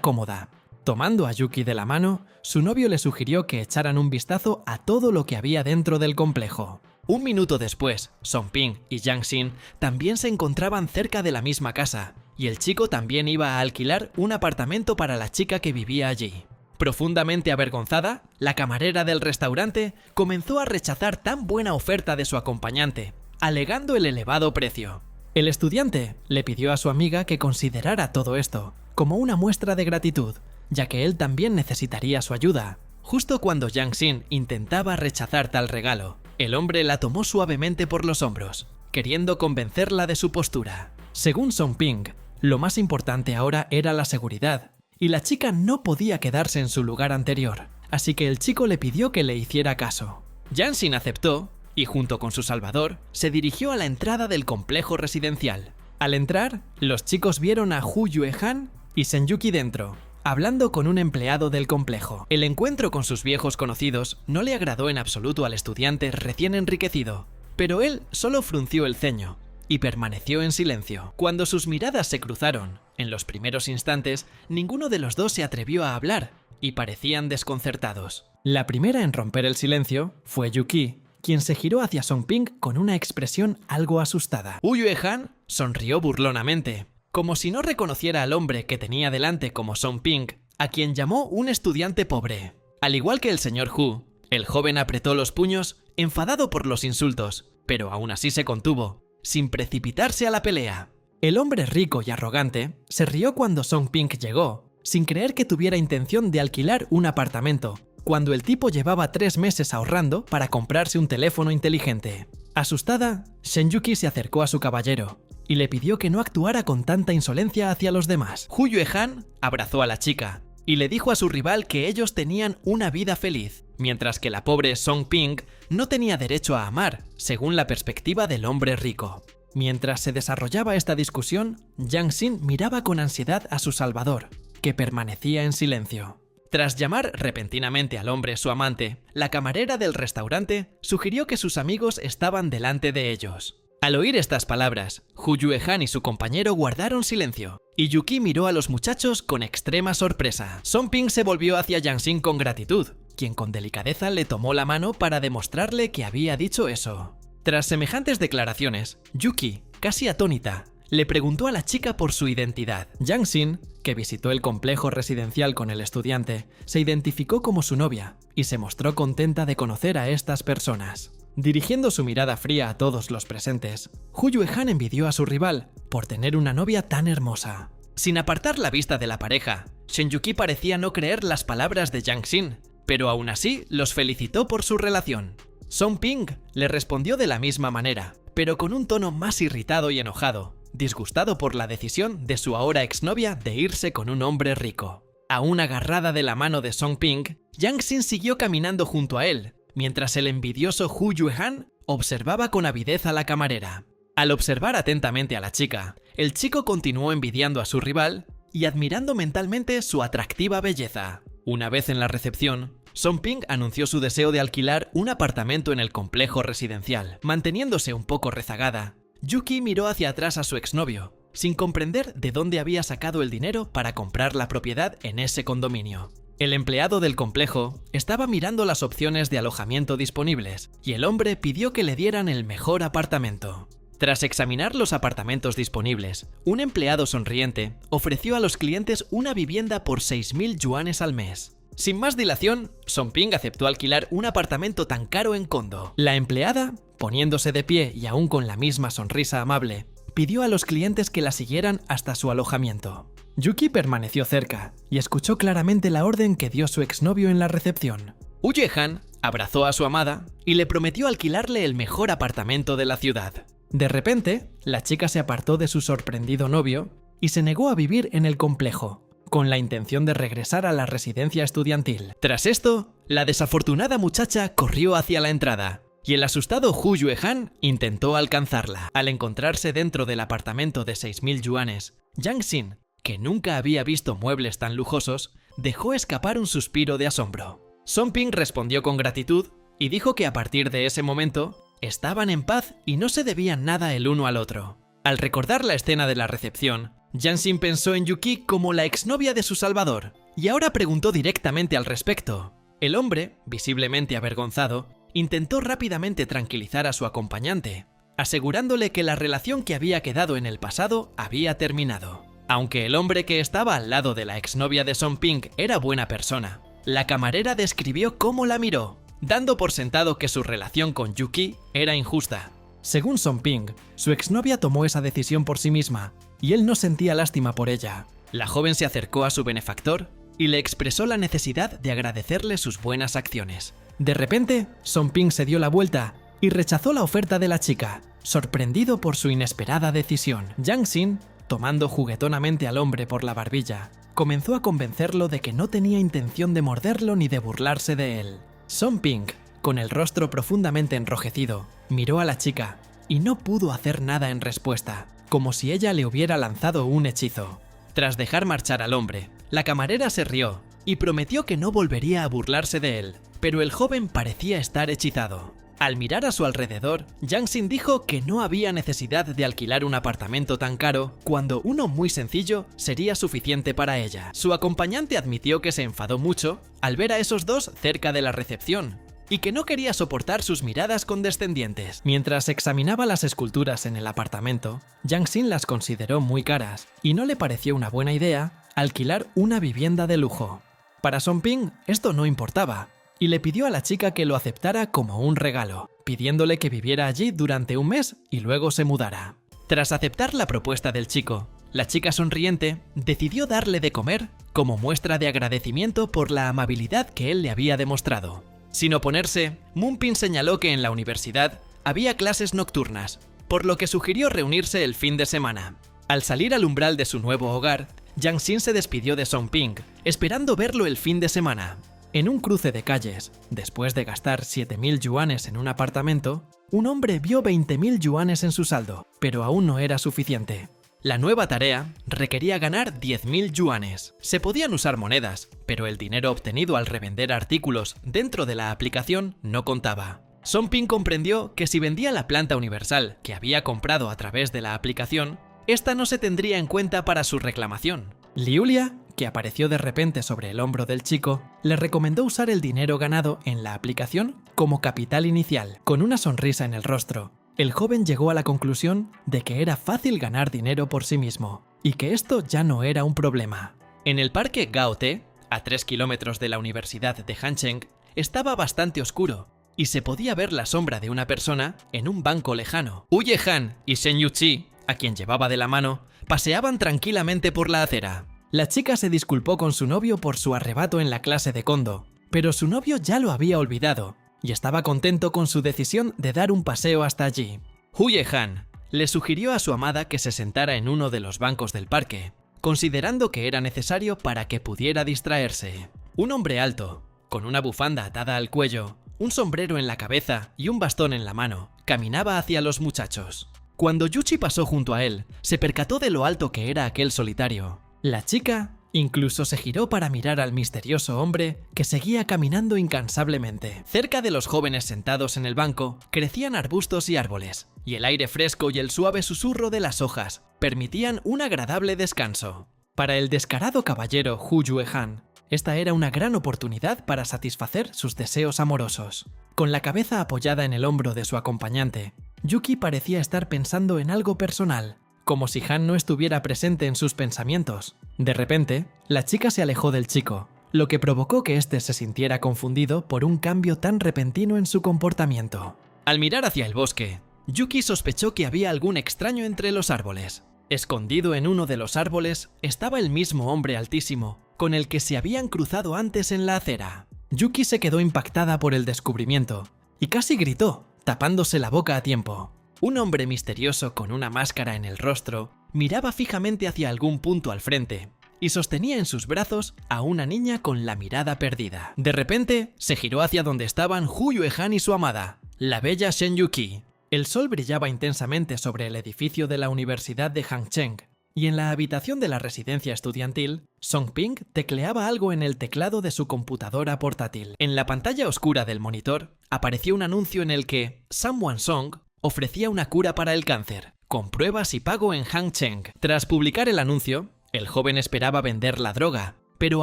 cómoda. Tomando a Yuki de la mano, su novio le sugirió que echaran un vistazo a todo lo que había dentro del complejo. Un minuto después, Song-ping y Yang-sin también se encontraban cerca de la misma casa, y el chico también iba a alquilar un apartamento para la chica que vivía allí. Profundamente avergonzada, la camarera del restaurante comenzó a rechazar tan buena oferta de su acompañante, alegando el elevado precio. El estudiante le pidió a su amiga que considerara todo esto como una muestra de gratitud, ya que él también necesitaría su ayuda. Justo cuando Yang-sin intentaba rechazar tal regalo, el hombre la tomó suavemente por los hombros, queriendo convencerla de su postura. Según Song-ping, lo más importante ahora era la seguridad, y la chica no podía quedarse en su lugar anterior, así que el chico le pidió que le hiciera caso. Yang-sin aceptó, y junto con su salvador, se dirigió a la entrada del complejo residencial. Al entrar, los chicos vieron a Woo Jae-han y Sen-yuki dentro, hablando con un empleado del complejo. El encuentro con sus viejos conocidos no le agradó en absoluto al estudiante recién enriquecido, pero él solo frunció el ceño y permaneció en silencio. Cuando sus miradas se cruzaron, en los primeros instantes, ninguno de los dos se atrevió a hablar y parecían desconcertados. La primera en romper el silencio fue Yuki, quien se giró hacia Song-ping con una expresión algo asustada. Woo Jae-han sonrió burlonamente, como si no reconociera al hombre que tenía delante como Song-ping, a quien llamó un estudiante pobre. Al igual que el señor Hu, el joven apretó los puños, enfadado por los insultos, pero aún así se contuvo, sin precipitarse a la pelea. El hombre rico y arrogante se rió cuando Song-ping llegó, sin creer que tuviera intención de alquilar un apartamento, cuando el tipo llevaba 3 meses ahorrando para comprarse un teléfono inteligente. Asustada, Sen-yuki se acercó a su caballero y le pidió que no actuara con tanta insolencia hacia los demás. Woo Jae-han abrazó a la chica y le dijo a su rival que ellos tenían una vida feliz, mientras que la pobre Song-ping no tenía derecho a amar, según la perspectiva del hombre rico. Mientras se desarrollaba esta discusión, Yang-sin miraba con ansiedad a su salvador, que permanecía en silencio. Tras llamar repentinamente al hombre su amante, la camarera del restaurante sugirió que sus amigos estaban delante de ellos. Al oír estas palabras, Woo Jae-han y su compañero guardaron silencio, y Yuki miró a los muchachos con extrema sorpresa. Song-ping se volvió hacia Yang-sin con gratitud, quien con delicadeza le tomó la mano para demostrarle que había dicho eso. Tras semejantes declaraciones, Yuki, casi atónita, le preguntó a la chica por su identidad. Yang-sin, que visitó el complejo residencial con el estudiante, se identificó como su novia y se mostró contenta de conocer a estas personas. Dirigiendo su mirada fría a todos los presentes, Woo Jae-han envidió a su rival por tener una novia tan hermosa. Sin apartar la vista de la pareja, Sen-yuki parecía no creer las palabras de Yang-sin, pero aún así los felicitó por su relación. Song-ping le respondió de la misma manera, pero con un tono más irritado y enojado, disgustado por la decisión de su ahora exnovia de irse con un hombre rico. Aún agarrada de la mano de Song-ping, Yang-sin siguió caminando junto a él, mientras el envidioso Woo Jae-han observaba con avidez a la camarera. Al observar atentamente a la chica, el chico continuó envidiando a su rival y admirando mentalmente su atractiva belleza. Una vez en la recepción, Song-ping anunció su deseo de alquilar un apartamento en el complejo residencial. Manteniéndose un poco rezagada, Yuki miró hacia atrás a su exnovio, sin comprender de dónde había sacado el dinero para comprar la propiedad en ese condominio. El empleado del complejo estaba mirando las opciones de alojamiento disponibles y el hombre pidió que le dieran el mejor apartamento. Tras examinar los apartamentos disponibles, un empleado sonriente ofreció a los clientes una vivienda por 6.000 yuanes al mes. Sin más dilación, Song-ping aceptó alquilar un apartamento tan caro en Kondo. La empleada, poniéndose de pie y aún con la misma sonrisa amable, pidió a los clientes que la siguieran hasta su alojamiento. Yuki permaneció cerca y escuchó claramente la orden que dio su exnovio en la recepción. Woo Jae-han abrazó a su amada y le prometió alquilarle el mejor apartamento de la ciudad. De repente, la chica se apartó de su sorprendido novio y se negó a vivir en el complejo, con la intención de regresar a la residencia estudiantil. Tras esto, la desafortunada muchacha corrió hacia la entrada, y el asustado Hu Yuehan intentó alcanzarla. Al encontrarse dentro del apartamento de 6.000 yuanes, Yang Xin, que nunca había visto muebles tan lujosos, dejó escapar un suspiro de asombro. Song Ping respondió con gratitud y dijo que a partir de ese momento estaban en paz y no se debían nada el uno al otro. Al recordar la escena de la recepción, Yang Xin pensó en Yuki como la exnovia de su salvador y ahora preguntó directamente al respecto. El hombre, visiblemente avergonzado, intentó rápidamente tranquilizar a su acompañante, asegurándole que la relación que había quedado en el pasado había terminado. Aunque el hombre que estaba al lado de la exnovia de Song Ping era buena persona, la camarera describió cómo la miró, dando por sentado que su relación con Yuki era injusta. Según Song Ping, su exnovia tomó esa decisión por sí misma, y él no sentía lástima por ella. La joven se acercó a su benefactor y le expresó la necesidad de agradecerle sus buenas acciones. De repente, Song Ping se dio la vuelta y rechazó la oferta de la chica, sorprendido por su inesperada decisión. Yang Xin, tomando juguetonamente al hombre por la barbilla, comenzó a convencerlo de que no tenía intención de morderlo ni de burlarse de él. Song Ping, con el rostro profundamente enrojecido, miró a la chica y no pudo hacer nada en respuesta, como si ella le hubiera lanzado un hechizo. Tras dejar marchar al hombre, la camarera se rió y prometió que no volvería a burlarse de él, pero el joven parecía estar hechizado. Al mirar a su alrededor, Yang Xin dijo que no había necesidad de alquilar un apartamento tan caro cuando uno muy sencillo sería suficiente para ella. Su acompañante admitió que se enfadó mucho al ver a esos dos cerca de la recepción y que no quería soportar sus miradas condescendientes. Mientras examinaba las esculturas en el apartamento, Yang Xin las consideró muy caras y no le pareció una buena idea alquilar una vivienda de lujo. Para Song Ping esto no importaba, y le pidió a la chica que lo aceptara como un regalo, pidiéndole que viviera allí durante un mes y luego se mudara. Tras aceptar la propuesta del chico, la chica sonriente decidió darle de comer como muestra de agradecimiento por la amabilidad que él le había demostrado. Sin oponerse, Moonpin señaló que en la universidad había clases nocturnas, por lo que sugirió reunirse el fin de semana. Al salir al umbral de su nuevo hogar, Yang Xin se despidió de Song Ping, esperando verlo el fin de semana. En un cruce de calles, después de gastar 7.000 yuanes en un apartamento, un hombre vio 20.000 yuanes en su saldo, pero aún no era suficiente. La nueva tarea requería ganar 10.000 yuanes. Se podían usar monedas, pero el dinero obtenido al revender artículos dentro de la aplicación no contaba. Song Ping comprendió que si vendía la planta universal que había comprado a través de la aplicación, esta no se tendría en cuenta para su reclamación. Liulia, que apareció de repente sobre el hombro del chico, le recomendó usar el dinero ganado en la aplicación como capital inicial. Con una sonrisa en el rostro, el joven llegó a la conclusión de que era fácil ganar dinero por sí mismo, y que esto ya no era un problema. En el parque Gaote, a 3 kilómetros de la Universidad de Hancheng, estaba bastante oscuro, y se podía ver la sombra de una persona en un banco lejano. Hu Yehan y Shen Yuqi, a quien llevaba de la mano, paseaban tranquilamente por la acera. La chica se disculpó con su novio por su arrebato en la clase de Kondo, pero su novio ya lo había olvidado y estaba contento con su decisión de dar un paseo hasta allí. Hu Yehan le sugirió a su amada que se sentara en uno de los bancos del parque, considerando que era necesario para que pudiera distraerse. Un hombre alto, con una bufanda atada al cuello, un sombrero en la cabeza y un bastón en la mano, caminaba hacia los muchachos. Cuando Yuchi pasó junto a él, se percató de lo alto que era aquel solitario. La chica incluso se giró para mirar al misterioso hombre que seguía caminando incansablemente. Cerca de los jóvenes sentados en el banco crecían arbustos y árboles, y el aire fresco y el suave susurro de las hojas permitían un agradable descanso. Para el descarado caballero Hu Yuehan, esta era una gran oportunidad para satisfacer sus deseos amorosos. Con la cabeza apoyada en el hombro de su acompañante, Yuki parecía estar pensando en algo personal, como si Han no estuviera presente en sus pensamientos. De repente, la chica se alejó del chico, lo que provocó que éste se sintiera confundido por un cambio tan repentino en su comportamiento. Al mirar hacia el bosque, Yuki sospechó que había algún extraño entre los árboles. Escondido en uno de los árboles estaba el mismo hombre altísimo, con el que se habían cruzado antes en la acera. Yuki se quedó impactada por el descubrimiento, y casi gritó, tapándose la boca a tiempo. Un hombre misterioso con una máscara en el rostro miraba fijamente hacia algún punto al frente y sostenía en sus brazos a una niña con la mirada perdida. De repente, se giró hacia donde estaban Hu Yuehan y su amada, la bella Shen Yuqi. El sol brillaba intensamente sobre el edificio de la Universidad de Hangzhou, y en la habitación de la residencia estudiantil, Song Ping tecleaba algo en el teclado de su computadora portátil. En la pantalla oscura del monitor, apareció un anuncio en el que Samwan Song ofrecía una cura para el cáncer, con pruebas y pago en Hangzhou. Tras publicar el anuncio, el joven esperaba vender la droga, pero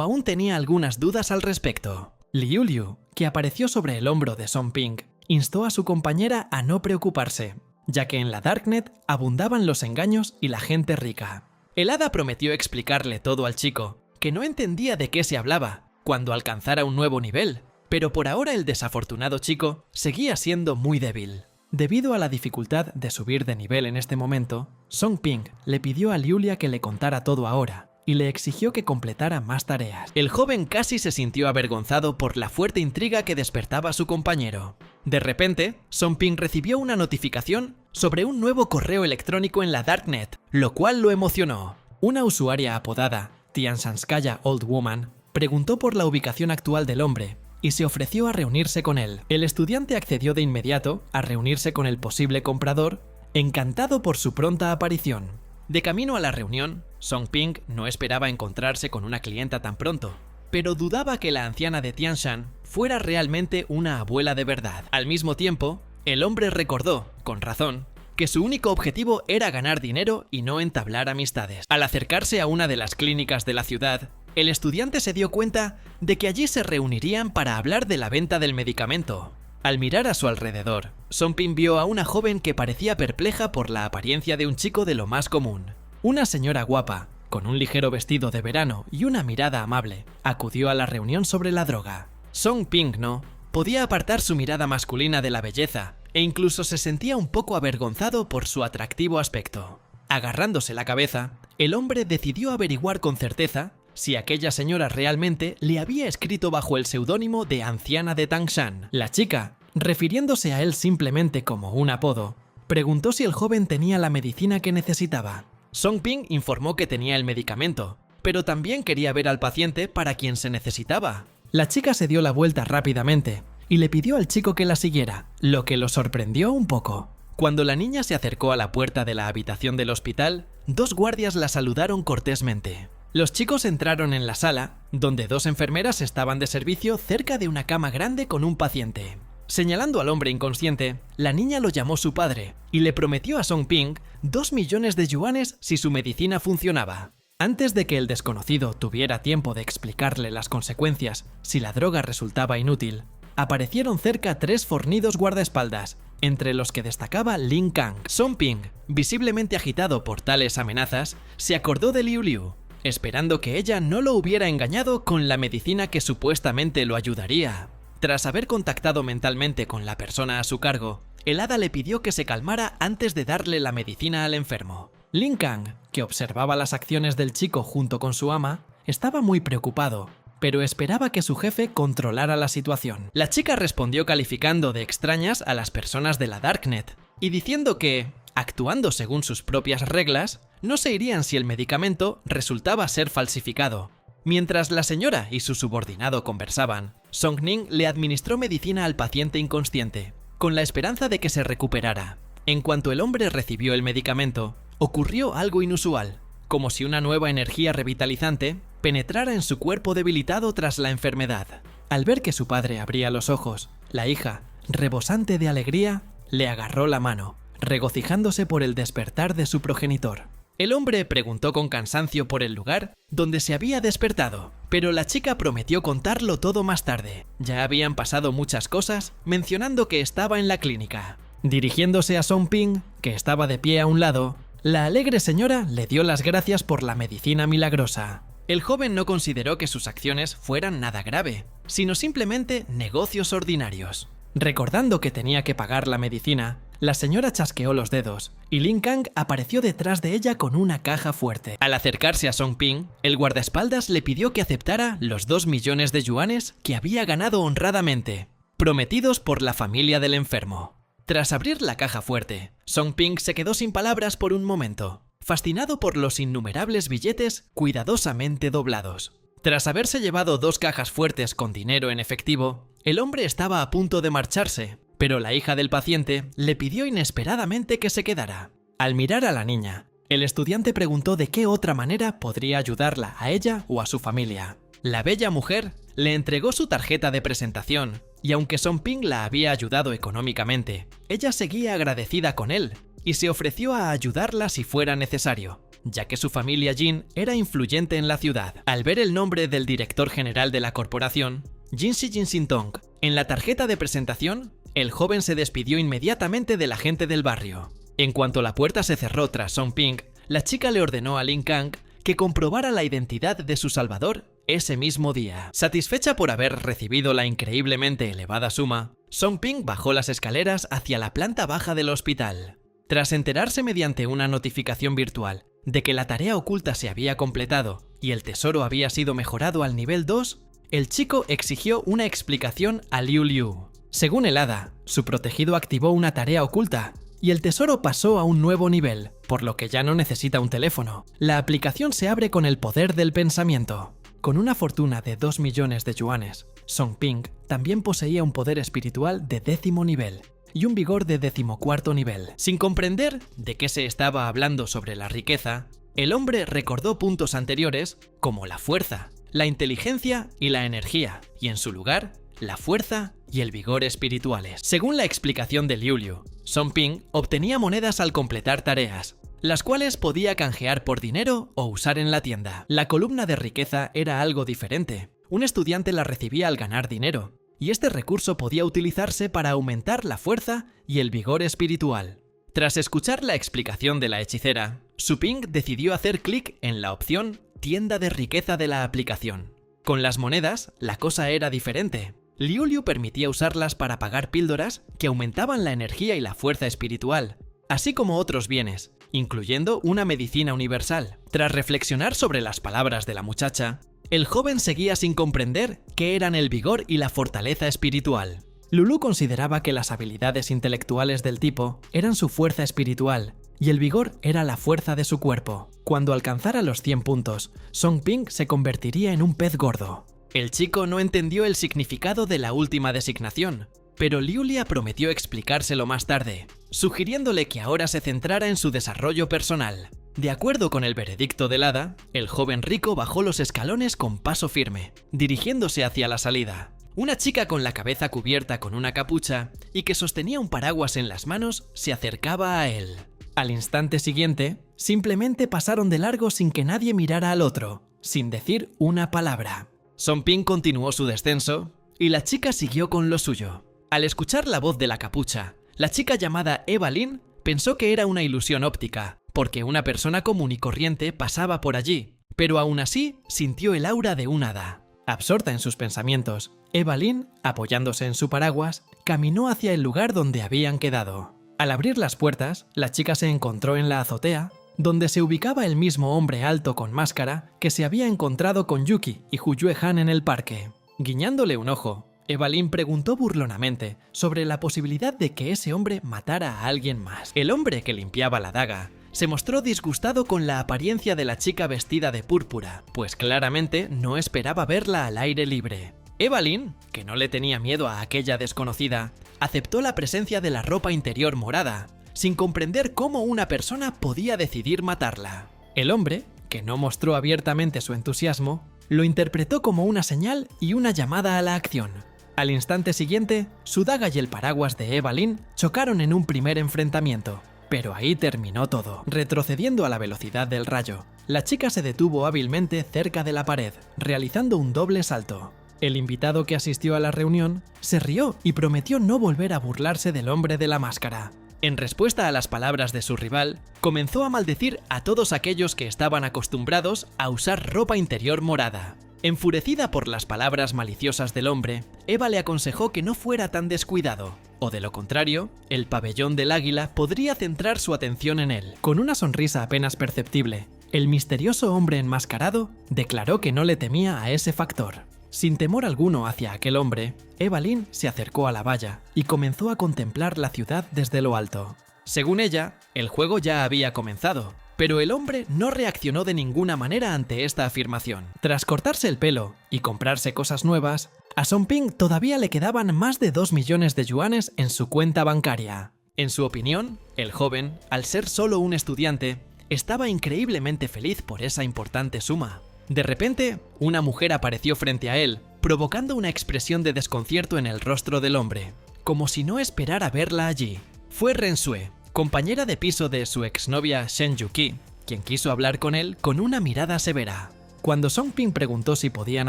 aún tenía algunas dudas al respecto. Liu Liu, que apareció sobre el hombro de Song Ping, instó a su compañera a no preocuparse, ya que en la Darknet abundaban los engaños y la gente rica. El hada prometió explicarle todo al chico, que no entendía de qué se hablaba, cuando alcanzara un nuevo nivel, pero por ahora el desafortunado chico seguía siendo muy débil. Debido a la dificultad de subir de nivel en este momento, Song Ping le pidió a Liulia que le contara todo ahora, y le exigió que completara más tareas. El joven casi se sintió avergonzado por la fuerte intriga que despertaba su compañero. De repente, Song Ping recibió una notificación sobre un nuevo correo electrónico en la Darknet, lo cual lo emocionó. Una usuaria apodada Tianshanskaya Old Woman preguntó por la ubicación actual del hombre y se ofreció a reunirse con él. El estudiante accedió de inmediato a reunirse con el posible comprador, encantado por su pronta aparición. De camino a la reunión, Song Ping no esperaba encontrarse con una clienta tan pronto, pero dudaba que la anciana de Tianshan fuera realmente una abuela de verdad. Al mismo tiempo, el hombre recordó, con razón, que su único objetivo era ganar dinero y no entablar amistades. Al acercarse a una de las clínicas de la ciudad, el estudiante se dio cuenta de que allí se reunirían para hablar de la venta del medicamento. Al mirar a su alrededor, Song Ping vio a una joven que parecía perpleja por la apariencia de un chico de lo más común. Una señora guapa, con un ligero vestido de verano y una mirada amable, acudió a la reunión sobre la droga. Song Ping no podía apartar su mirada masculina de la belleza e incluso se sentía un poco avergonzado por su atractivo aspecto. Agarrándose la cabeza, el hombre decidió averiguar con certeza si aquella señora realmente le había escrito bajo el seudónimo de Anciana de Tangshan. La chica, refiriéndose a él simplemente como un apodo, preguntó si el joven tenía la medicina que necesitaba. Song Ping informó que tenía el medicamento, pero también quería ver al paciente para quien se necesitaba. La chica se dio la vuelta rápidamente y le pidió al chico que la siguiera, lo que lo sorprendió un poco. Cuando la niña se acercó a la puerta de la habitación del hospital, dos guardias la saludaron cortésmente. Los chicos entraron en la sala, donde dos enfermeras estaban de servicio cerca de una cama grande con un paciente. Señalando al hombre inconsciente, la niña lo llamó su padre y le prometió a Song Ping 2 millones de yuanes si su medicina funcionaba. Antes de que el desconocido tuviera tiempo de explicarle las consecuencias si la droga resultaba inútil, aparecieron cerca 3 fornidos guardaespaldas, entre los que destacaba Lin Kang. Song Ping, visiblemente agitado por tales amenazas, se acordó de Liu Liu, esperando que ella no lo hubiera engañado con la medicina que supuestamente lo ayudaría. Tras haber contactado mentalmente con la persona a su cargo, el hada le pidió que se calmara antes de darle la medicina al enfermo. Lin Kang, que observaba las acciones del chico junto con su ama, estaba muy preocupado, pero esperaba que su jefe controlara la situación. La chica respondió calificando de extrañas a las personas de la Darknet y diciendo que, actuando según sus propias reglas, no se irían si el medicamento resultaba ser falsificado. Mientras la señora y su subordinado conversaban, Song Ning le administró medicina al paciente inconsciente, con la esperanza de que se recuperara. En cuanto el hombre recibió el medicamento, ocurrió algo inusual, como si una nueva energía revitalizante penetrara en su cuerpo debilitado tras la enfermedad. Al ver que su padre abría los ojos, la hija, rebosante de alegría, le agarró la mano, regocijándose por el despertar de su progenitor. El hombre preguntó con cansancio por el lugar donde se había despertado, pero la chica prometió contarlo todo más tarde. Ya habían pasado muchas cosas, mencionando que estaba en la clínica. Dirigiéndose a Song Ping, que estaba de pie a un lado, la alegre señora le dio las gracias por la medicina milagrosa. El joven no consideró que sus acciones fueran nada grave, sino simplemente negocios ordinarios. Recordando que tenía que pagar la medicina, la señora chasqueó los dedos y Lin Kang apareció detrás de ella con una caja fuerte. Al acercarse a Song Ping, el guardaespaldas le pidió que aceptara los 2 millones de yuanes que había ganado honradamente, prometidos por la familia del enfermo. Tras abrir la caja fuerte, Song Ping se quedó sin palabras por un momento. fascinado por los innumerables billetes cuidadosamente doblados. Tras haberse llevado 2 cajas fuertes con dinero en efectivo, el hombre estaba a punto de marcharse, pero la hija del paciente le pidió inesperadamente que se quedara. Al mirar a la niña, el estudiante preguntó de qué otra manera podría ayudarla a ella o a su familia. La bella mujer le entregó su tarjeta de presentación, y aunque Song Ping la había ayudado económicamente, ella seguía agradecida con él y se ofreció a ayudarla si fuera necesario, ya que su familia Jin era influyente en la ciudad. Al ver el nombre del director general de la corporación, Jinshi Jinsintong, en la tarjeta de presentación, el joven se despidió inmediatamente de la gente del barrio. En cuanto la puerta se cerró tras Song Ping, la chica le ordenó a Lin Kang que comprobara la identidad de su salvador ese mismo día. Satisfecha por haber recibido la increíblemente elevada suma, Song Ping bajó las escaleras hacia la planta baja del hospital. Tras enterarse mediante una notificación virtual de que la tarea oculta se había completado y el tesoro había sido mejorado al nivel 2, el chico exigió una explicación a Liu Liu. Según el hada, su protegido activó una tarea oculta y el tesoro pasó a un nuevo nivel, por lo que ya no necesita un teléfono. La aplicación se abre con el poder del pensamiento. Con una fortuna de 2 millones de yuanes, Song Ping también poseía un poder espiritual de 10º nivel y un vigor de 14º nivel. Sin comprender de qué se estaba hablando sobre la riqueza, el hombre recordó puntos anteriores como la fuerza, la inteligencia y la energía, y en su lugar, la fuerza y el vigor espirituales. Según la explicación de Liu Liu, Song Ping obtenía monedas al completar tareas, las cuales podía canjear por dinero o usar en la tienda. La columna de riqueza era algo diferente. Un estudiante la recibía al ganar dinero, y este recurso podía utilizarse para aumentar la fuerza y el vigor espiritual. Tras escuchar la explicación de la hechicera, Su Ping decidió hacer clic en la opción Tienda de riqueza de la aplicación. Con las monedas, la cosa era diferente. Liu Liu permitía usarlas para pagar píldoras que aumentaban la energía y la fuerza espiritual, así como otros bienes, incluyendo una medicina universal. Tras reflexionar sobre las palabras de la muchacha, el joven seguía sin comprender qué eran el vigor y la fortaleza espiritual. Lulu consideraba que las habilidades intelectuales del tipo eran su fuerza espiritual y el vigor era la fuerza de su cuerpo. Cuando alcanzara los 100 puntos, Song Ping se convertiría en un pez gordo. El chico no entendió el significado de la última designación, pero Liu Lia prometió explicárselo más tarde, sugiriéndole que ahora se centrara en su desarrollo personal. De acuerdo con el veredicto del hada, el joven rico bajó los escalones con paso firme, dirigiéndose hacia la salida. Una chica con la cabeza cubierta con una capucha y que sostenía un paraguas en las manos se acercaba a él. Al instante siguiente, simplemente pasaron de largo sin que nadie mirara al otro, sin decir una palabra. Song Ping continuó su descenso y la chica siguió con lo suyo. Al escuchar la voz de la capucha, la chica llamada Eva Lin pensó que era una ilusión óptica, porque una persona común y corriente pasaba por allí, pero aún así sintió el aura de un hada. Absorta en sus pensamientos, Eva Lin, apoyándose en su paraguas, caminó hacia el lugar donde habían quedado. Al abrir las puertas, la chica se encontró en la azotea, donde se ubicaba el mismo hombre alto con máscara que se había encontrado con Yuki y Huyue Han en el parque. Guiñándole un ojo, Eva Lin preguntó burlonamente sobre la posibilidad de que ese hombre matara a alguien más. El hombre que limpiaba la daga se mostró disgustado con la apariencia de la chica vestida de púrpura, pues claramente no esperaba verla al aire libre. Eva Lin, que no le tenía miedo a aquella desconocida, aceptó la presencia de la ropa interior morada, sin comprender cómo una persona podía decidir matarla. El hombre, que no mostró abiertamente su entusiasmo, lo interpretó como una señal y una llamada a la acción. Al instante siguiente, su daga y el paraguas de Eva Lin chocaron en un primer enfrentamiento. Pero ahí terminó todo. Retrocediendo a la velocidad del rayo, la chica se detuvo hábilmente cerca de la pared, realizando un doble salto. El invitado que asistió a la reunión se rió y prometió no volver a burlarse del hombre de la máscara. En respuesta a las palabras de su rival, comenzó a maldecir a todos aquellos que estaban acostumbrados a usar ropa interior morada. Enfurecida por las palabras maliciosas del hombre, Eva le aconsejó que no fuera tan descuidado, o de lo contrario, el pabellón del águila podría centrar su atención en él. Con una sonrisa apenas perceptible, el misterioso hombre enmascarado declaró que no le temía a ese factor. Sin temor alguno hacia aquel hombre, Eva Lin se acercó a la valla y comenzó a contemplar la ciudad desde lo alto. Según ella, el juego ya había comenzado, Pero el hombre no reaccionó de ninguna manera ante esta afirmación. Tras cortarse el pelo y comprarse cosas nuevas, a Song Ping todavía le quedaban más de 2 millones de yuanes en su cuenta bancaria. En su opinión, el joven, al ser solo un estudiante, estaba increíblemente feliz por esa importante suma. De repente, una mujer apareció frente a él, provocando una expresión de desconcierto en el rostro del hombre, como si no esperara verla allí. Fue Ren Xue, compañera de piso de su exnovia Shen Yuqi, quien quiso hablar con él con una mirada severa. Cuando Song Ping preguntó si podían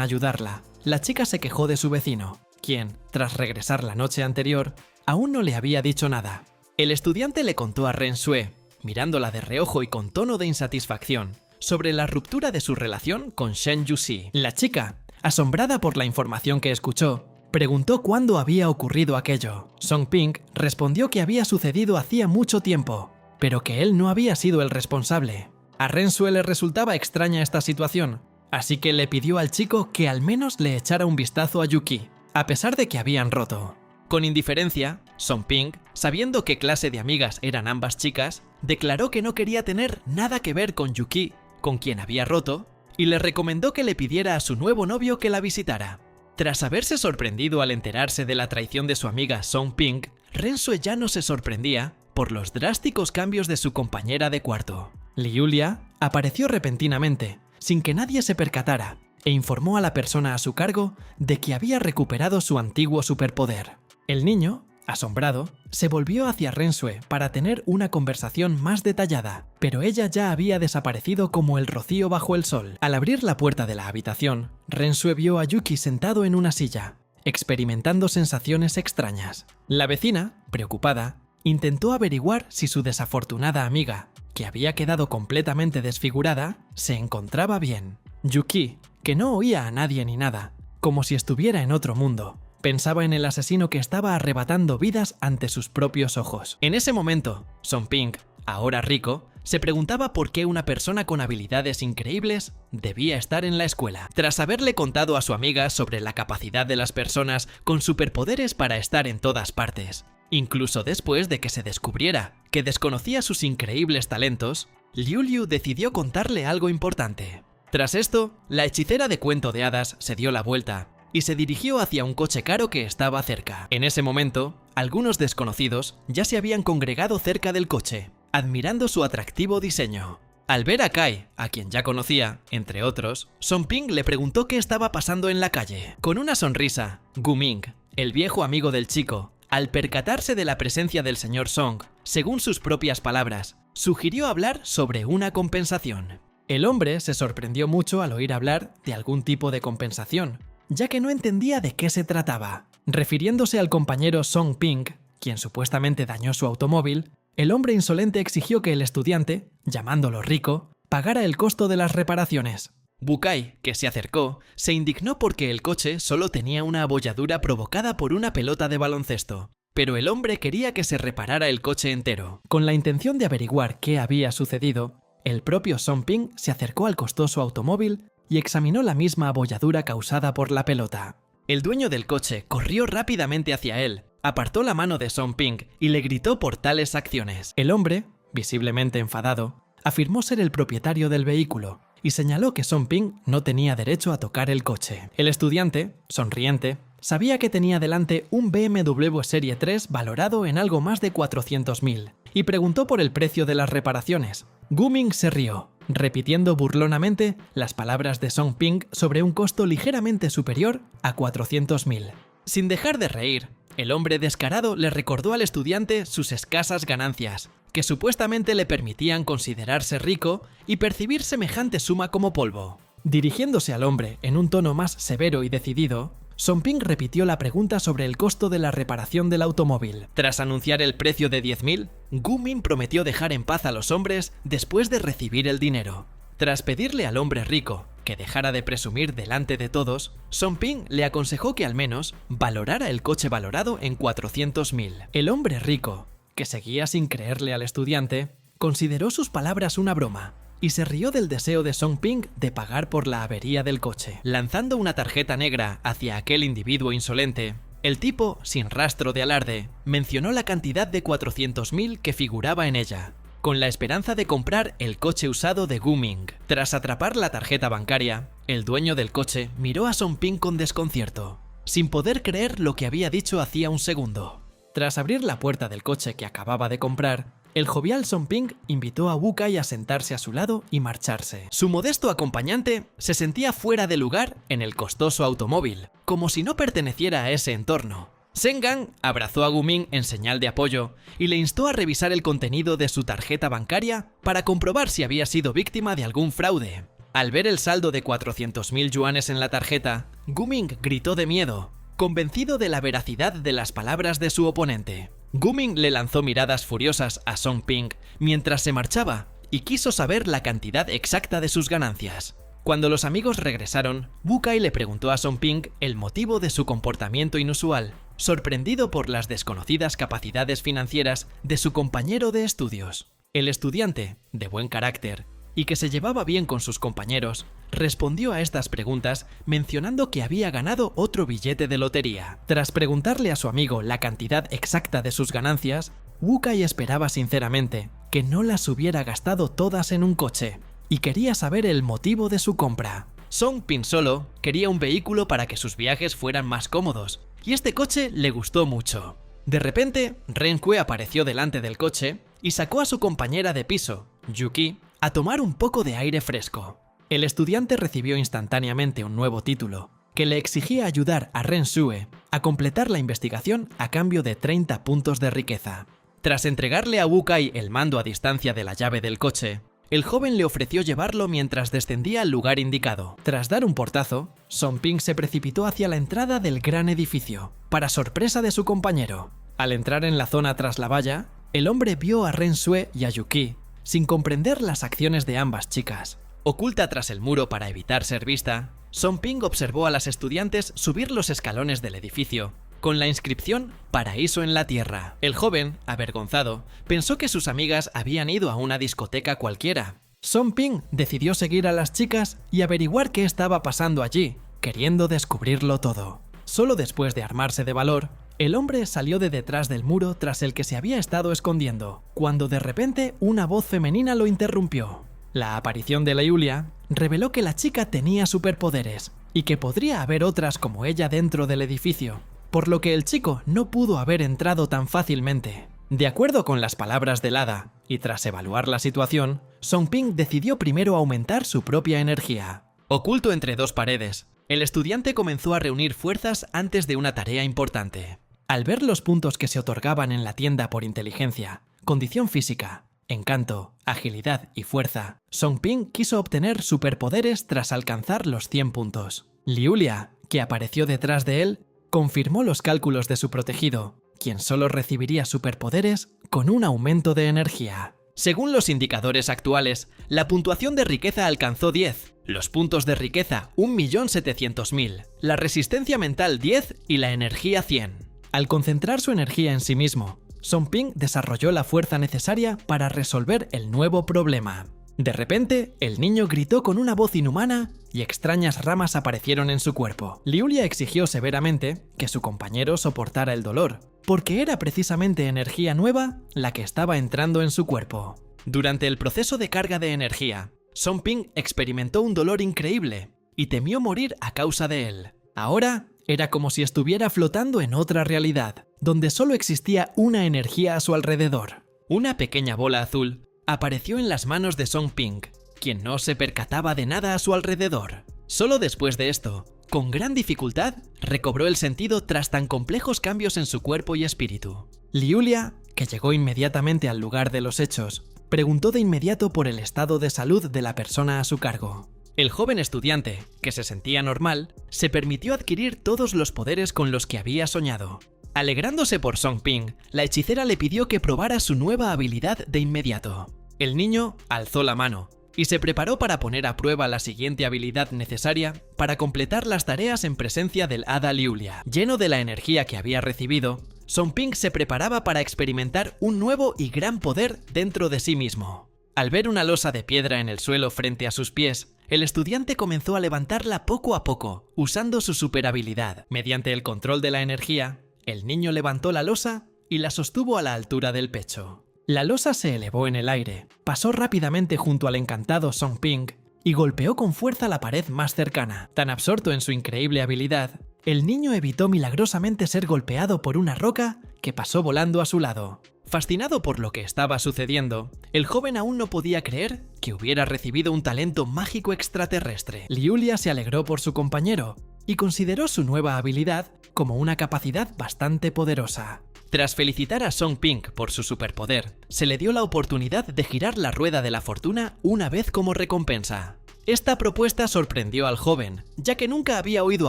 ayudarla, la chica se quejó de su vecino, quien, tras regresar la noche anterior, aún no le había dicho nada. El estudiante le contó a Ren Xue, mirándola de reojo y con tono de insatisfacción, sobre la ruptura de su relación con Shen Yuxi. La chica, asombrada por la información que escuchó, preguntó cuándo había ocurrido aquello. Song Ping respondió que había sucedido hacía mucho tiempo, pero que él no había sido el responsable. A Ren Xue le resultaba extraña esta situación, así que le pidió al chico que al menos le echara un vistazo a Yuki, a pesar de que habían roto. Con indiferencia, Song Ping, sabiendo qué clase de amigas eran ambas chicas, declaró que no quería tener nada que ver con Yuki, con quien había roto, y le recomendó que le pidiera a su nuevo novio que la visitara. Tras haberse sorprendido al enterarse de la traición de su amiga Song Ping, Ren Xue ya no se sorprendía por los drásticos cambios de su compañera de cuarto. Liulia apareció repentinamente, sin que nadie se percatara, e informó a la persona a su cargo de que había recuperado su antiguo superpoder. El niño, asombrado, se volvió hacia Ren Xue para tener una conversación más detallada, pero ella ya había desaparecido como el rocío bajo el sol. Al abrir la puerta de la habitación, Ren Xue vio a Yuki sentado en una silla, experimentando sensaciones extrañas. La vecina, preocupada, intentó averiguar si su desafortunada amiga, que había quedado completamente desfigurada, se encontraba bien. Yuki, que no oía a nadie ni nada, como si estuviera en otro mundo, pensaba en el asesino que estaba arrebatando vidas ante sus propios ojos. En ese momento, Song Ping, ahora rico, se preguntaba por qué una persona con habilidades increíbles debía estar en la escuela. Tras haberle contado a su amiga sobre la capacidad de las personas con superpoderes para estar en todas partes, incluso después de que se descubriera que desconocía sus increíbles talentos, Liu decidió contarle algo importante. Tras esto, la hechicera de cuento de hadas se dio la vuelta y se dirigió hacia un coche caro que estaba cerca. En ese momento, algunos desconocidos ya se habían congregado cerca del coche, admirando su atractivo diseño. Al ver a Kai, a quien ya conocía, entre otros, Song Ping le preguntó qué estaba pasando en la calle. Con una sonrisa, Gu Ming, el viejo amigo del chico, al percatarse de la presencia del señor Song, según sus propias palabras, sugirió hablar sobre una compensación. El hombre se sorprendió mucho al oír hablar de algún tipo de compensación, ya que no entendía de qué se trataba. Refiriéndose al compañero Song Ping, quien supuestamente dañó su automóvil, el hombre insolente exigió que el estudiante, llamándolo rico, pagara el costo de las reparaciones. Bukai, que se acercó, se indignó porque el coche solo tenía una abolladura provocada por una pelota de baloncesto, pero el hombre quería que se reparara el coche entero. Con la intención de averiguar qué había sucedido, el propio Song Ping se acercó al costoso automóvil y examinó la misma abolladura causada por la pelota. El dueño del coche corrió rápidamente hacia él, apartó la mano de Song Ping y le gritó por tales acciones. El hombre, visiblemente enfadado, afirmó ser el propietario del vehículo y señaló que Song Ping no tenía derecho a tocar el coche. El estudiante, sonriente, sabía que tenía delante un BMW Serie 3 valorado en algo más de 400.000 y preguntó por el precio de las reparaciones. Gu Ming se rió, repitiendo burlonamente las palabras de Song Ping sobre un costo ligeramente superior a 400.000. Sin dejar de reír, el hombre descarado le recordó al estudiante sus escasas ganancias, que supuestamente le permitían considerarse rico y percibir semejante suma como polvo. Dirigiéndose al hombre en un tono más severo y decidido, Song Ping repitió la pregunta sobre el costo de la reparación del automóvil. Tras anunciar el precio de 10.000, Gu Ming prometió dejar en paz a los hombres después de recibir el dinero. Tras pedirle al hombre rico que dejara de presumir delante de todos, Song Ping le aconsejó que al menos valorara el coche valorado en 400.000. El hombre rico, que seguía sin creerle al estudiante, consideró sus palabras una broma y se rió del deseo de Song Ping de pagar por la avería del coche. Lanzando una tarjeta negra hacia aquel individuo insolente, el tipo, sin rastro de alarde, mencionó la cantidad de 400.000 que figuraba en ella. con la esperanza de comprar el coche usado de Gu Ming. Tras atrapar la tarjeta bancaria, el dueño del coche miró a Song Ping con desconcierto, sin poder creer lo que había dicho hacía un segundo. Tras abrir la puerta del coche que acababa de comprar, el jovial Song Ping invitó a Wu Kai a sentarse a su lado y marcharse. Su modesto acompañante se sentía fuera de lugar en el costoso automóvil, como si no perteneciera a ese entorno. Zheng Gan abrazó a Gu Ming en señal de apoyo y le instó a revisar el contenido de su tarjeta bancaria para comprobar si había sido víctima de algún fraude. Al ver el saldo de 400.000 yuanes en la tarjeta, Gu Ming gritó de miedo, convencido de la veracidad de las palabras de su oponente. Gu Ming le lanzó miradas furiosas a Song Ping mientras se marchaba y quiso saber la cantidad exacta de sus ganancias. Cuando los amigos regresaron, Wu Kai le preguntó a Song Ping el motivo de su comportamiento inusual, sorprendido por las desconocidas capacidades financieras de su compañero de estudios. El estudiante, de buen carácter y que se llevaba bien con sus compañeros, respondió a estas preguntas mencionando que había ganado otro billete de lotería. Tras preguntarle a su amigo la cantidad exacta de sus ganancias, Wu Kai esperaba sinceramente que no las hubiera gastado todas en un coche y quería saber el motivo de su compra. Song Ping solo quería un vehículo para que sus viajes fueran más cómodos, y este coche le gustó mucho. De repente, Ren Kue apareció delante del coche y sacó a su compañera de piso, Yuki, a tomar un poco de aire fresco. El estudiante recibió instantáneamente un nuevo título, que le exigía ayudar a Ren Xue a completar la investigación a cambio de 30 puntos de riqueza. Tras entregarle a Wu Kai el mando a distancia de la llave del coche, el joven le ofreció llevarlo mientras descendía al lugar indicado. Tras dar un portazo, Song Ping se precipitó hacia la entrada del gran edificio, para sorpresa de su compañero. Al entrar en la zona tras la valla, el hombre vio a Ren Xue y a Yuki, sin comprender las acciones de ambas chicas. Oculta tras el muro para evitar ser vista, Song Ping observó a las estudiantes subir los escalones del edificio, con la inscripción Paraíso en la Tierra. El joven, avergonzado, pensó que sus amigas habían ido a una discoteca cualquiera. Song Ping decidió seguir a las chicas y averiguar qué estaba pasando allí, queriendo descubrirlo todo. Solo después de armarse de valor, el hombre salió de detrás del muro tras el que se había estado escondiendo, cuando de repente una voz femenina lo interrumpió. La aparición de Liulia reveló que la chica tenía superpoderes y que podría haber otras como ella dentro del edificio, por lo que el chico no pudo haber entrado tan fácilmente. De acuerdo con las palabras del hada, y tras evaluar la situación, Song Ping decidió primero aumentar su propia energía. Oculto entre dos paredes, el estudiante comenzó a reunir fuerzas antes de una tarea importante. Al ver los puntos que se otorgaban en la tienda por inteligencia, condición física, encanto, agilidad y fuerza, Song Ping quiso obtener superpoderes tras alcanzar los 100 puntos. Liulia, que apareció detrás de él, confirmó los cálculos de su protegido, quien solo recibiría superpoderes con un aumento de energía. Según los indicadores actuales, la puntuación de riqueza alcanzó 10, los puntos de riqueza 1.700.000, la resistencia mental 10 y la energía 100. Al concentrar su energía en sí mismo, Song Ping desarrolló la fuerza necesaria para resolver el nuevo problema. De repente, el niño gritó con una voz inhumana y extrañas ramas aparecieron en su cuerpo. Liulia exigió severamente que su compañero soportara el dolor, porque era precisamente energía nueva la que estaba entrando en su cuerpo. Durante el proceso de carga de energía, Song Ping experimentó un dolor increíble y temió morir a causa de él. Ahora era como si estuviera flotando en otra realidad, donde solo existía una energía a su alrededor. Una pequeña bola azul apareció en las manos de Song Ping, quien no se percataba de nada a su alrededor. Solo después de esto, con gran dificultad, recobró el sentido tras tan complejos cambios en su cuerpo y espíritu. Liulia, que llegó inmediatamente al lugar de los hechos, preguntó de inmediato por el estado de salud de la persona a su cargo. El joven estudiante, que se sentía normal, se permitió adquirir todos los poderes con los que había soñado. Alegrándose por Song Ping, la hechicera le pidió que probara su nueva habilidad de inmediato. El niño alzó la mano y se preparó para poner a prueba la siguiente habilidad necesaria para completar las tareas en presencia del hada Liulia. Lleno de la energía que había recibido, Song Ping se preparaba para experimentar un nuevo y gran poder dentro de sí mismo. Al ver una losa de piedra en el suelo frente a sus pies, el estudiante comenzó a levantarla poco a poco, usando su superhabilidad. Mediante el control de la energía, el niño levantó la losa y la sostuvo a la altura del pecho. La losa se elevó en el aire, pasó rápidamente junto al encantado Song Ping y golpeó con fuerza la pared más cercana. Tan absorto en su increíble habilidad, el niño evitó milagrosamente ser golpeado por una roca que pasó volando a su lado. Fascinado por lo que estaba sucediendo, el joven aún no podía creer que hubiera recibido un talento mágico extraterrestre. Liulia se alegró por su compañero y consideró su nueva habilidad como una capacidad bastante poderosa. Tras felicitar a Song Ping por su superpoder, se le dio la oportunidad de girar la rueda de la fortuna una vez como recompensa. Esta propuesta sorprendió al joven, ya que nunca había oído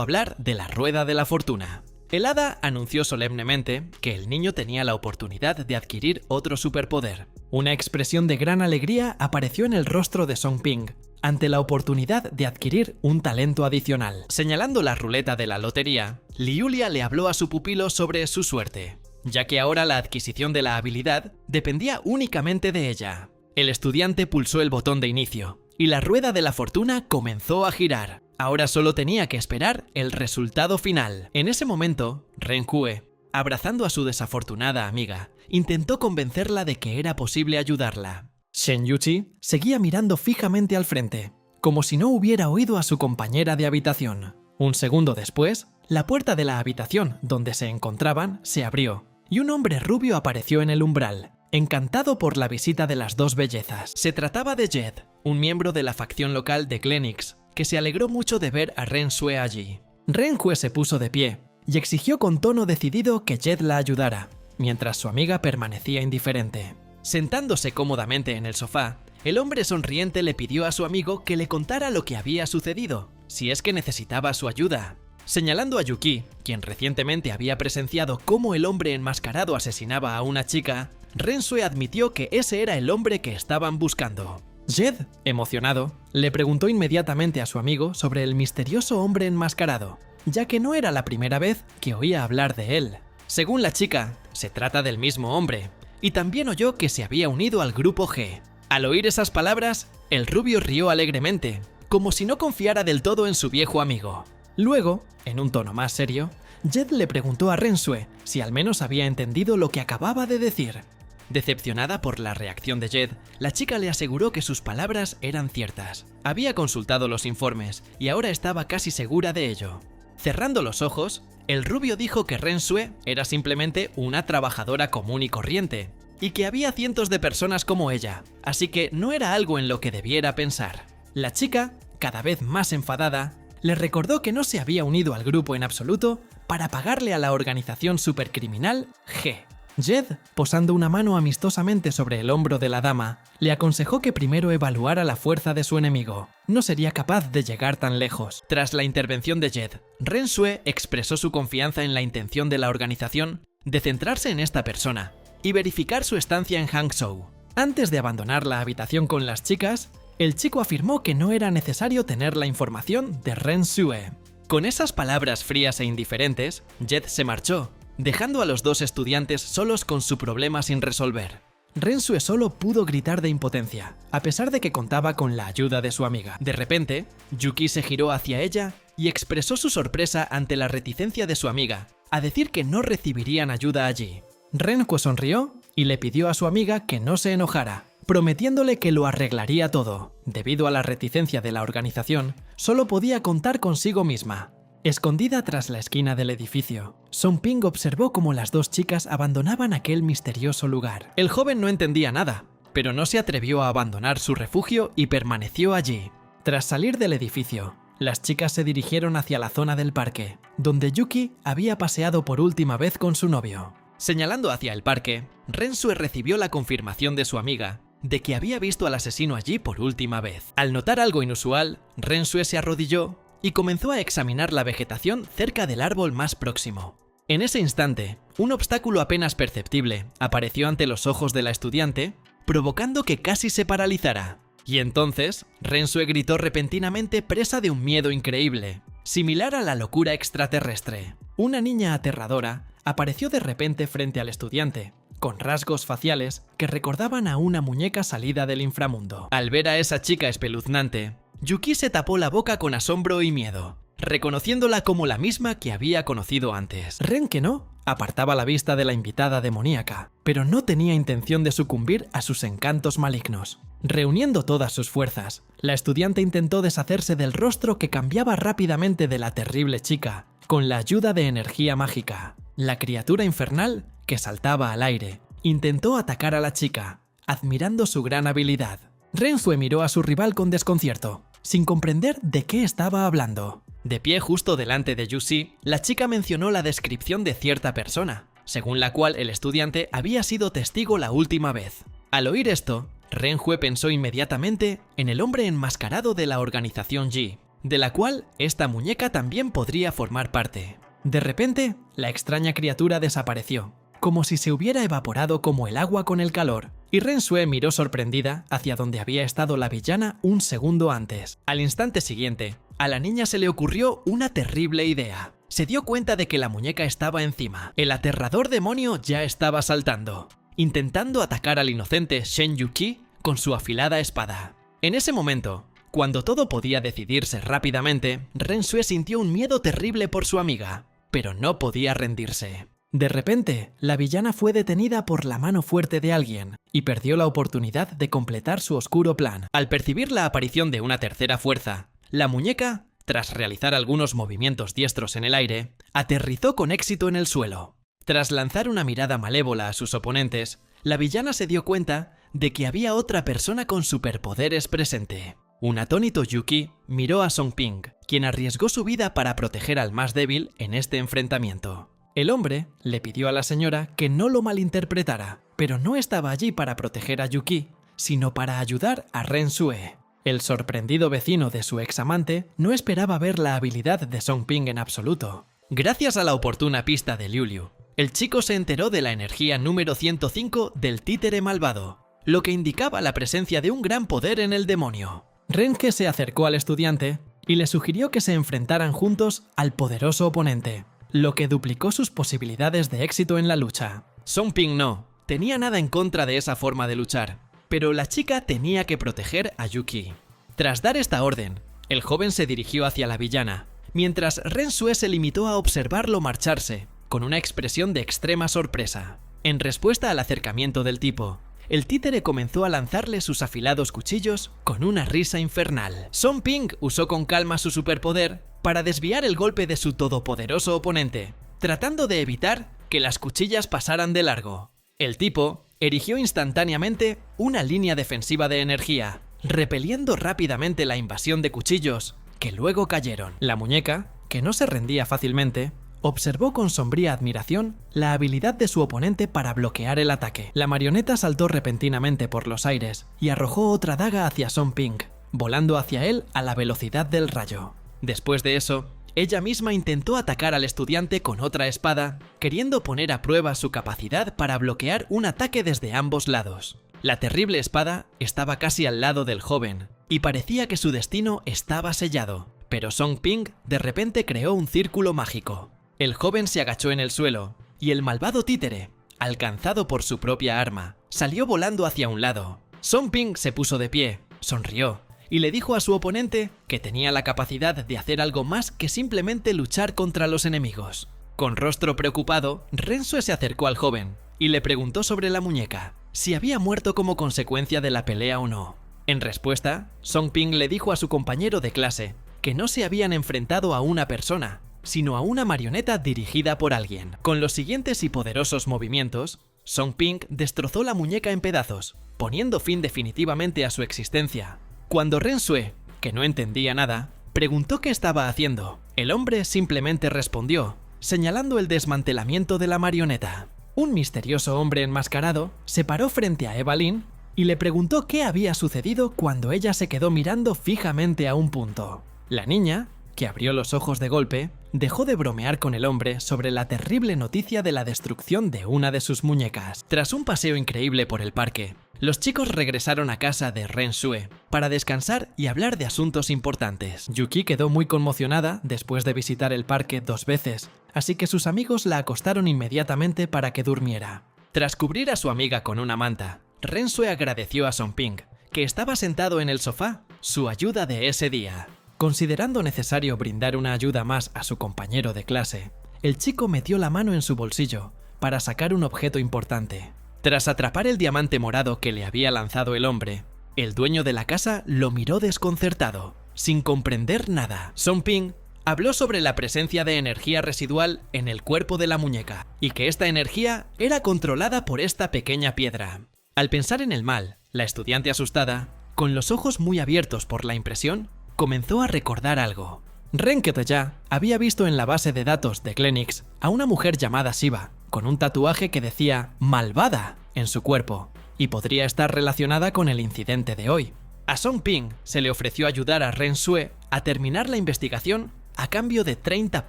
hablar de la rueda de la fortuna. El hada anunció solemnemente que el niño tenía la oportunidad de adquirir otro superpoder. Una expresión de gran alegría apareció en el rostro de Song Ping ante la oportunidad de adquirir un talento adicional. Señalando la ruleta de la lotería, Liulia le habló a su pupilo sobre su suerte, ya que ahora la adquisición de la habilidad dependía únicamente de ella. El estudiante pulsó el botón de inicio, y la rueda de la fortuna comenzó a girar. Ahora solo tenía que esperar el resultado final. En ese momento, Renjue, abrazando a su desafortunada amiga, intentó convencerla de que era posible ayudarla. Shen Yuqi seguía mirando fijamente al frente, como si no hubiera oído a su compañera de habitación. Un segundo después, la puerta de la habitación donde se encontraban se abrió, y un hombre rubio apareció en el umbral, encantado por la visita de las dos bellezas. Se trataba de Jed, un miembro de la facción local de Glenix, que se alegró mucho de ver a Renjue allí. Renjue se puso de pie y exigió con tono decidido que Jed la ayudara, mientras su amiga permanecía indiferente. Sentándose cómodamente en el sofá, el hombre sonriente le pidió a su amigo que le contara lo que había sucedido, si es que necesitaba su ayuda. Señalando a Yuki, quien recientemente había presenciado cómo el hombre enmascarado asesinaba a una chica, Renjue admitió que ese era el hombre que estaban buscando. Jed, emocionado, le preguntó inmediatamente a su amigo sobre el misterioso hombre enmascarado, ya que no era la primera vez que oía hablar de él. Según la chica, se trata del mismo hombre, y también oyó que se había unido al grupo G. Al oír esas palabras, el rubio rió alegremente, como si no confiara del todo en su viejo amigo. Luego, en un tono más serio, Jed le preguntó a Renjue si al menos había entendido lo que acababa de decir. Decepcionada por la reacción de Jed, la chica le aseguró que sus palabras eran ciertas. Había consultado los informes y ahora estaba casi segura de ello. Cerrando los ojos, el rubio dijo que Renjue era simplemente una trabajadora común y corriente, y que había cientos de personas como ella, así que no era algo en lo que debiera pensar. La chica, cada vez más enfadada, le recordó que no se había unido al grupo en absoluto para pagarle a la organización supercriminal G. Jed, posando una mano amistosamente sobre el hombro de la dama, le aconsejó que primero evaluara la fuerza de su enemigo. No sería capaz de llegar tan lejos. Tras la intervención de Jed, Renjue expresó su confianza en la intención de la organización de centrarse en esta persona y verificar su estancia en Hangzhou. Antes de abandonar la habitación con las chicas, el chico afirmó que no era necesario tener la información de Renjue. Con esas palabras frías e indiferentes, Jed se marchó, dejando a los dos estudiantes solos con su problema sin resolver. Renjue solo pudo gritar de impotencia, a pesar de que contaba con la ayuda de su amiga. De repente, Yuki se giró hacia ella y expresó su sorpresa ante la reticencia de su amiga, a decir que no recibirían ayuda allí. Renjue sonrió y le pidió a su amiga que no se enojara, prometiéndole que lo arreglaría todo. Debido a la reticencia de la organización, solo podía contar consigo misma. Escondida tras la esquina del edificio, Song Ping observó cómo las dos chicas abandonaban aquel misterioso lugar. El joven no entendía nada, pero no se atrevió a abandonar su refugio y permaneció allí. Tras salir del edificio, las chicas se dirigieron hacia la zona del parque, donde Yuki había paseado por última vez con su novio. Señalando hacia el parque, Renjue recibió la confirmación de su amiga de que había visto al asesino allí por última vez. Al notar algo inusual, Renjue se arrodilló y comenzó a examinar la vegetación cerca del árbol más próximo. En ese instante, un obstáculo apenas perceptible apareció ante los ojos de la estudiante, provocando que casi se paralizara. Y entonces, Renjue gritó repentinamente, presa de un miedo increíble, similar a la locura extraterrestre. Una niña aterradora apareció de repente frente al estudiante, con rasgos faciales que recordaban a una muñeca salida del inframundo. Al ver a esa chica espeluznante, Yuki se tapó la boca con asombro y miedo, reconociéndola como la misma que había conocido antes. Ren que no, Apartaba la vista de la invitada demoníaca, pero no tenía intención de sucumbir a sus encantos malignos. Reuniendo todas sus fuerzas, la estudiante intentó deshacerse del rostro que cambiaba rápidamente de la terrible chica, con la ayuda de energía mágica. La criatura infernal, que saltaba al aire, intentó atacar a la chica, admirando su gran habilidad. Rensue miró a su rival con desconcierto, sin comprender de qué estaba hablando. De pie justo delante de Yuxi, la chica mencionó la descripción de cierta persona, según la cual el estudiante había sido testigo la última vez. Al oír esto, Renjue pensó inmediatamente en el hombre enmascarado de la organización Yi, de la cual esta muñeca también podría formar parte. De repente, la extraña criatura desapareció, como si se hubiera evaporado como el agua con el calor, y Rensue miró sorprendida hacia donde había estado la villana un segundo antes. Al instante siguiente, a la niña se le ocurrió una terrible idea. Se dio cuenta de que la muñeca estaba encima. El aterrador demonio ya estaba saltando, intentando atacar al inocente Shen Yuqi con su afilada espada. En ese momento, cuando todo podía decidirse rápidamente, Rensue sintió un miedo terrible por su amiga, pero no podía rendirse. De repente, la villana fue detenida por la mano fuerte de alguien y perdió la oportunidad de completar su oscuro plan. Al percibir la aparición de una tercera fuerza, la muñeca, tras realizar algunos movimientos diestros en el aire, aterrizó con éxito en el suelo. Tras lanzar una mirada malévola a sus oponentes, la villana se dio cuenta de que había otra persona con superpoderes presente. Un atónito Yuki miró a Song Ping, quien arriesgó su vida para proteger al más débil en este enfrentamiento. El hombre le pidió a la señora que no lo malinterpretara, pero no estaba allí para proteger a Yuki, sino para ayudar a Rensue. El sorprendido vecino de su examante no esperaba ver la habilidad de Song Ping en absoluto. Gracias a la oportuna pista de Liu Liu, el chico se enteró de la energía número 105 del títere malvado, lo que indicaba la presencia de un gran poder en el demonio. Renke se acercó al estudiante y le sugirió que se enfrentaran juntos al poderoso oponente, lo que duplicó sus posibilidades de éxito en la lucha. Song Ping no tenía nada en contra de esa forma de luchar, pero la chica tenía que proteger a Yuki. Tras dar esta orden, el joven se dirigió hacia la villana, mientras Rensue se limitó a observarlo marcharse, con una expresión de extrema sorpresa. En respuesta al acercamiento del tipo, el títere comenzó a lanzarle sus afilados cuchillos con una risa infernal. Song Ping usó con calma su superpoder para desviar el golpe de su todopoderoso oponente, tratando de evitar que las cuchillas pasaran de largo. El tipo erigió instantáneamente una línea defensiva de energía, repeliendo rápidamente la invasión de cuchillos, que luego cayeron. La muñeca, que no se rendía fácilmente, observó con sombría admiración la habilidad de su oponente para bloquear el ataque. La marioneta saltó repentinamente por los aires y arrojó otra daga hacia Song Ping, volando hacia él a la velocidad del rayo. Después de eso, ella misma intentó atacar al estudiante con otra espada, queriendo poner a prueba su capacidad para bloquear un ataque desde ambos lados. La terrible espada estaba casi al lado del joven, y parecía que su destino estaba sellado, pero Song Ping de repente creó un círculo mágico. El joven se agachó en el suelo, y el malvado títere, alcanzado por su propia arma, salió volando hacia un lado. Song Ping se puso de pie, sonrió, y le dijo a su oponente que tenía la capacidad de hacer algo más que simplemente luchar contra los enemigos. Con rostro preocupado, Rensue se acercó al joven y le preguntó sobre la muñeca, si había muerto como consecuencia de la pelea o no. En respuesta, Song Ping le dijo a su compañero de clase que no se habían enfrentado a una persona, sino a una marioneta dirigida por alguien. Con los siguientes y poderosos movimientos, Song Ping destrozó la muñeca en pedazos, poniendo fin definitivamente a su existencia. Cuando Rensue, que no entendía nada, preguntó qué estaba haciendo, el hombre simplemente respondió, señalando el desmantelamiento de la marioneta. Un misterioso hombre enmascarado se paró frente a Evelyn y le preguntó qué había sucedido cuando ella se quedó mirando fijamente a un punto. La niña, que abrió los ojos de golpe, dejó de bromear con el hombre sobre la terrible noticia de la destrucción de una de sus muñecas. Tras un paseo increíble por el parque, los chicos regresaron a casa de Rensue para descansar y hablar de asuntos importantes. Yuki quedó muy conmocionada después de visitar el parque 2 veces, así que sus amigos la acostaron inmediatamente para que durmiera. Tras cubrir a su amiga con una manta, Rensue agradeció a Song Ping, que estaba sentado en el sofá, su ayuda de ese día. Considerando necesario brindar una ayuda más a su compañero de clase, el chico metió la mano en su bolsillo para sacar un objeto importante. Tras atrapar el diamante morado que le había lanzado el hombre, el dueño de la casa lo miró desconcertado, sin comprender nada. Song Ping habló sobre la presencia de energía residual en el cuerpo de la muñeca y que esta energía era controlada por esta pequeña piedra. Al pensar en el mal, la estudiante asustada, con los ojos muy abiertos por la impresión, comenzó a recordar algo. Ren Keteja había visto en la base de datos de Clenix a una mujer llamada Shiva, con un tatuaje que decía "malvada" en su cuerpo, y podría estar relacionada con el incidente de hoy. A Song Ping se le ofreció ayudar a Ren Xue a terminar la investigación a cambio de 30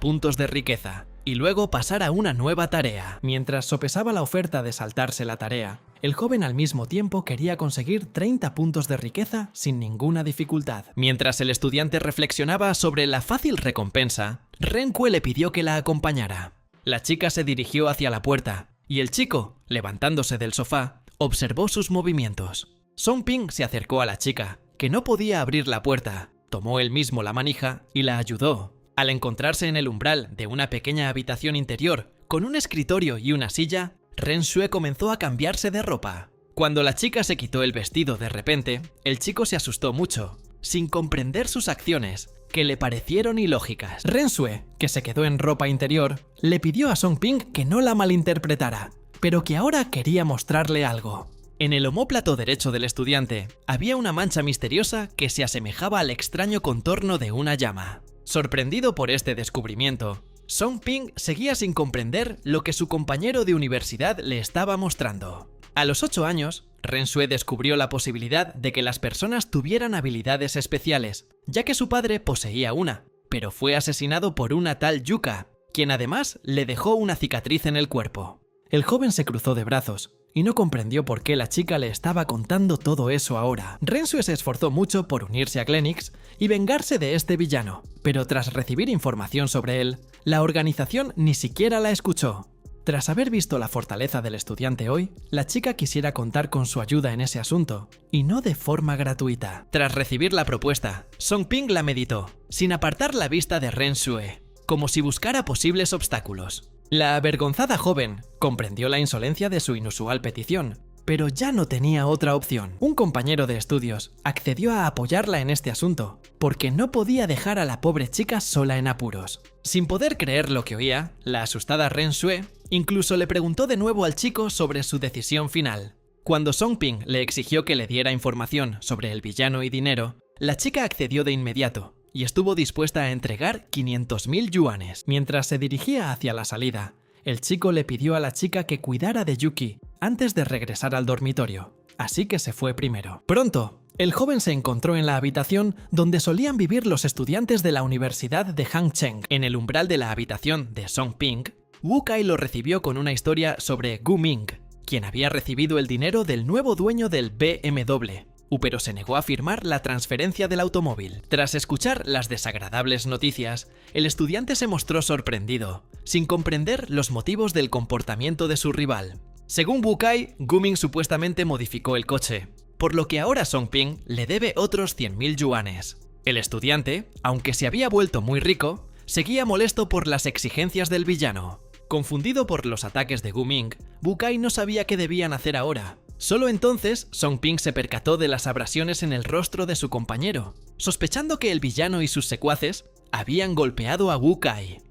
puntos de riqueza, y luego pasar a una nueva tarea. Mientras sopesaba la oferta de saltarse la tarea, el joven al mismo tiempo quería conseguir 30 puntos de riqueza sin ninguna dificultad. Mientras el estudiante reflexionaba sobre la fácil recompensa, Ren Xue le pidió que la acompañara. La chica se dirigió hacia la puerta, y el chico, levantándose del sofá, observó sus movimientos. Song Ping se acercó a la chica, que no podía abrir la puerta, tomó él mismo la manija y la ayudó. Al encontrarse en el umbral de una pequeña habitación interior, con un escritorio y una silla, Ren Xue comenzó a cambiarse de ropa. Cuando la chica se quitó el vestido de repente, el chico se asustó mucho, sin comprender sus acciones, que le parecieron ilógicas. Ren Xue, que se quedó en ropa interior, le pidió a Song Ping que no la malinterpretara, pero que ahora quería mostrarle algo. En el omóplato derecho del estudiante había una mancha misteriosa que se asemejaba al extraño contorno de una llama. Sorprendido por este descubrimiento, Song Ping seguía sin comprender lo que su compañero de universidad le estaba mostrando. A los 8 años, Ren Xue descubrió la posibilidad de que las personas tuvieran habilidades especiales, ya que su padre poseía una, pero fue asesinado por una tal Yuka, quien además le dejó una cicatriz en el cuerpo. El joven se cruzó de brazos y no comprendió por qué la chica le estaba contando todo eso ahora. Ren Xue se esforzó mucho por unirse a Clenix y vengarse de este villano, pero tras recibir información sobre él, la organización ni siquiera la escuchó. Tras haber visto la fortaleza del estudiante hoy, la chica quisiera contar con su ayuda en ese asunto, y no de forma gratuita. Tras recibir la propuesta, Song Ping la meditó, sin apartar la vista de Ren Xue, como si buscara posibles obstáculos. La avergonzada joven comprendió la insolencia de su inusual petición, pero ya no tenía otra opción. Un compañero de estudios accedió a apoyarla en este asunto, porque no podía dejar a la pobre chica sola en apuros. Sin poder creer lo que oía, la asustada Ren Xue incluso le preguntó de nuevo al chico sobre su decisión final. Cuando Song Ping le exigió que le diera información sobre el villano y dinero, la chica accedió de inmediato y estuvo dispuesta a entregar 500.000 yuanes. Mientras se dirigía hacia la salida, el chico le pidió a la chica que cuidara de Yuki antes de regresar al dormitorio, así que se fue primero. Pronto, el joven se encontró en la habitación donde solían vivir los estudiantes de la Universidad de Hangcheng. En el umbral de la habitación de Song Ping, Wu Kai lo recibió con una historia sobre Gu Ming, quien había recibido el dinero del nuevo dueño del BMW, pero se negó a firmar la transferencia del automóvil. Tras escuchar las desagradables noticias, el estudiante se mostró sorprendido, sin comprender los motivos del comportamiento de su rival. Según Wu Kai, Gu Ming supuestamente modificó el coche, por lo que ahora Song Ping le debe otros 100.000 yuanes. El estudiante, aunque se había vuelto muy rico, seguía molesto por las exigencias del villano. Confundido por los ataques de Gu Ming, Wu Kai no sabía qué debían hacer ahora. Solo entonces, Song Ping se percató de las abrasiones en el rostro de su compañero, sospechando que el villano y sus secuaces habían golpeado a Wu Kai.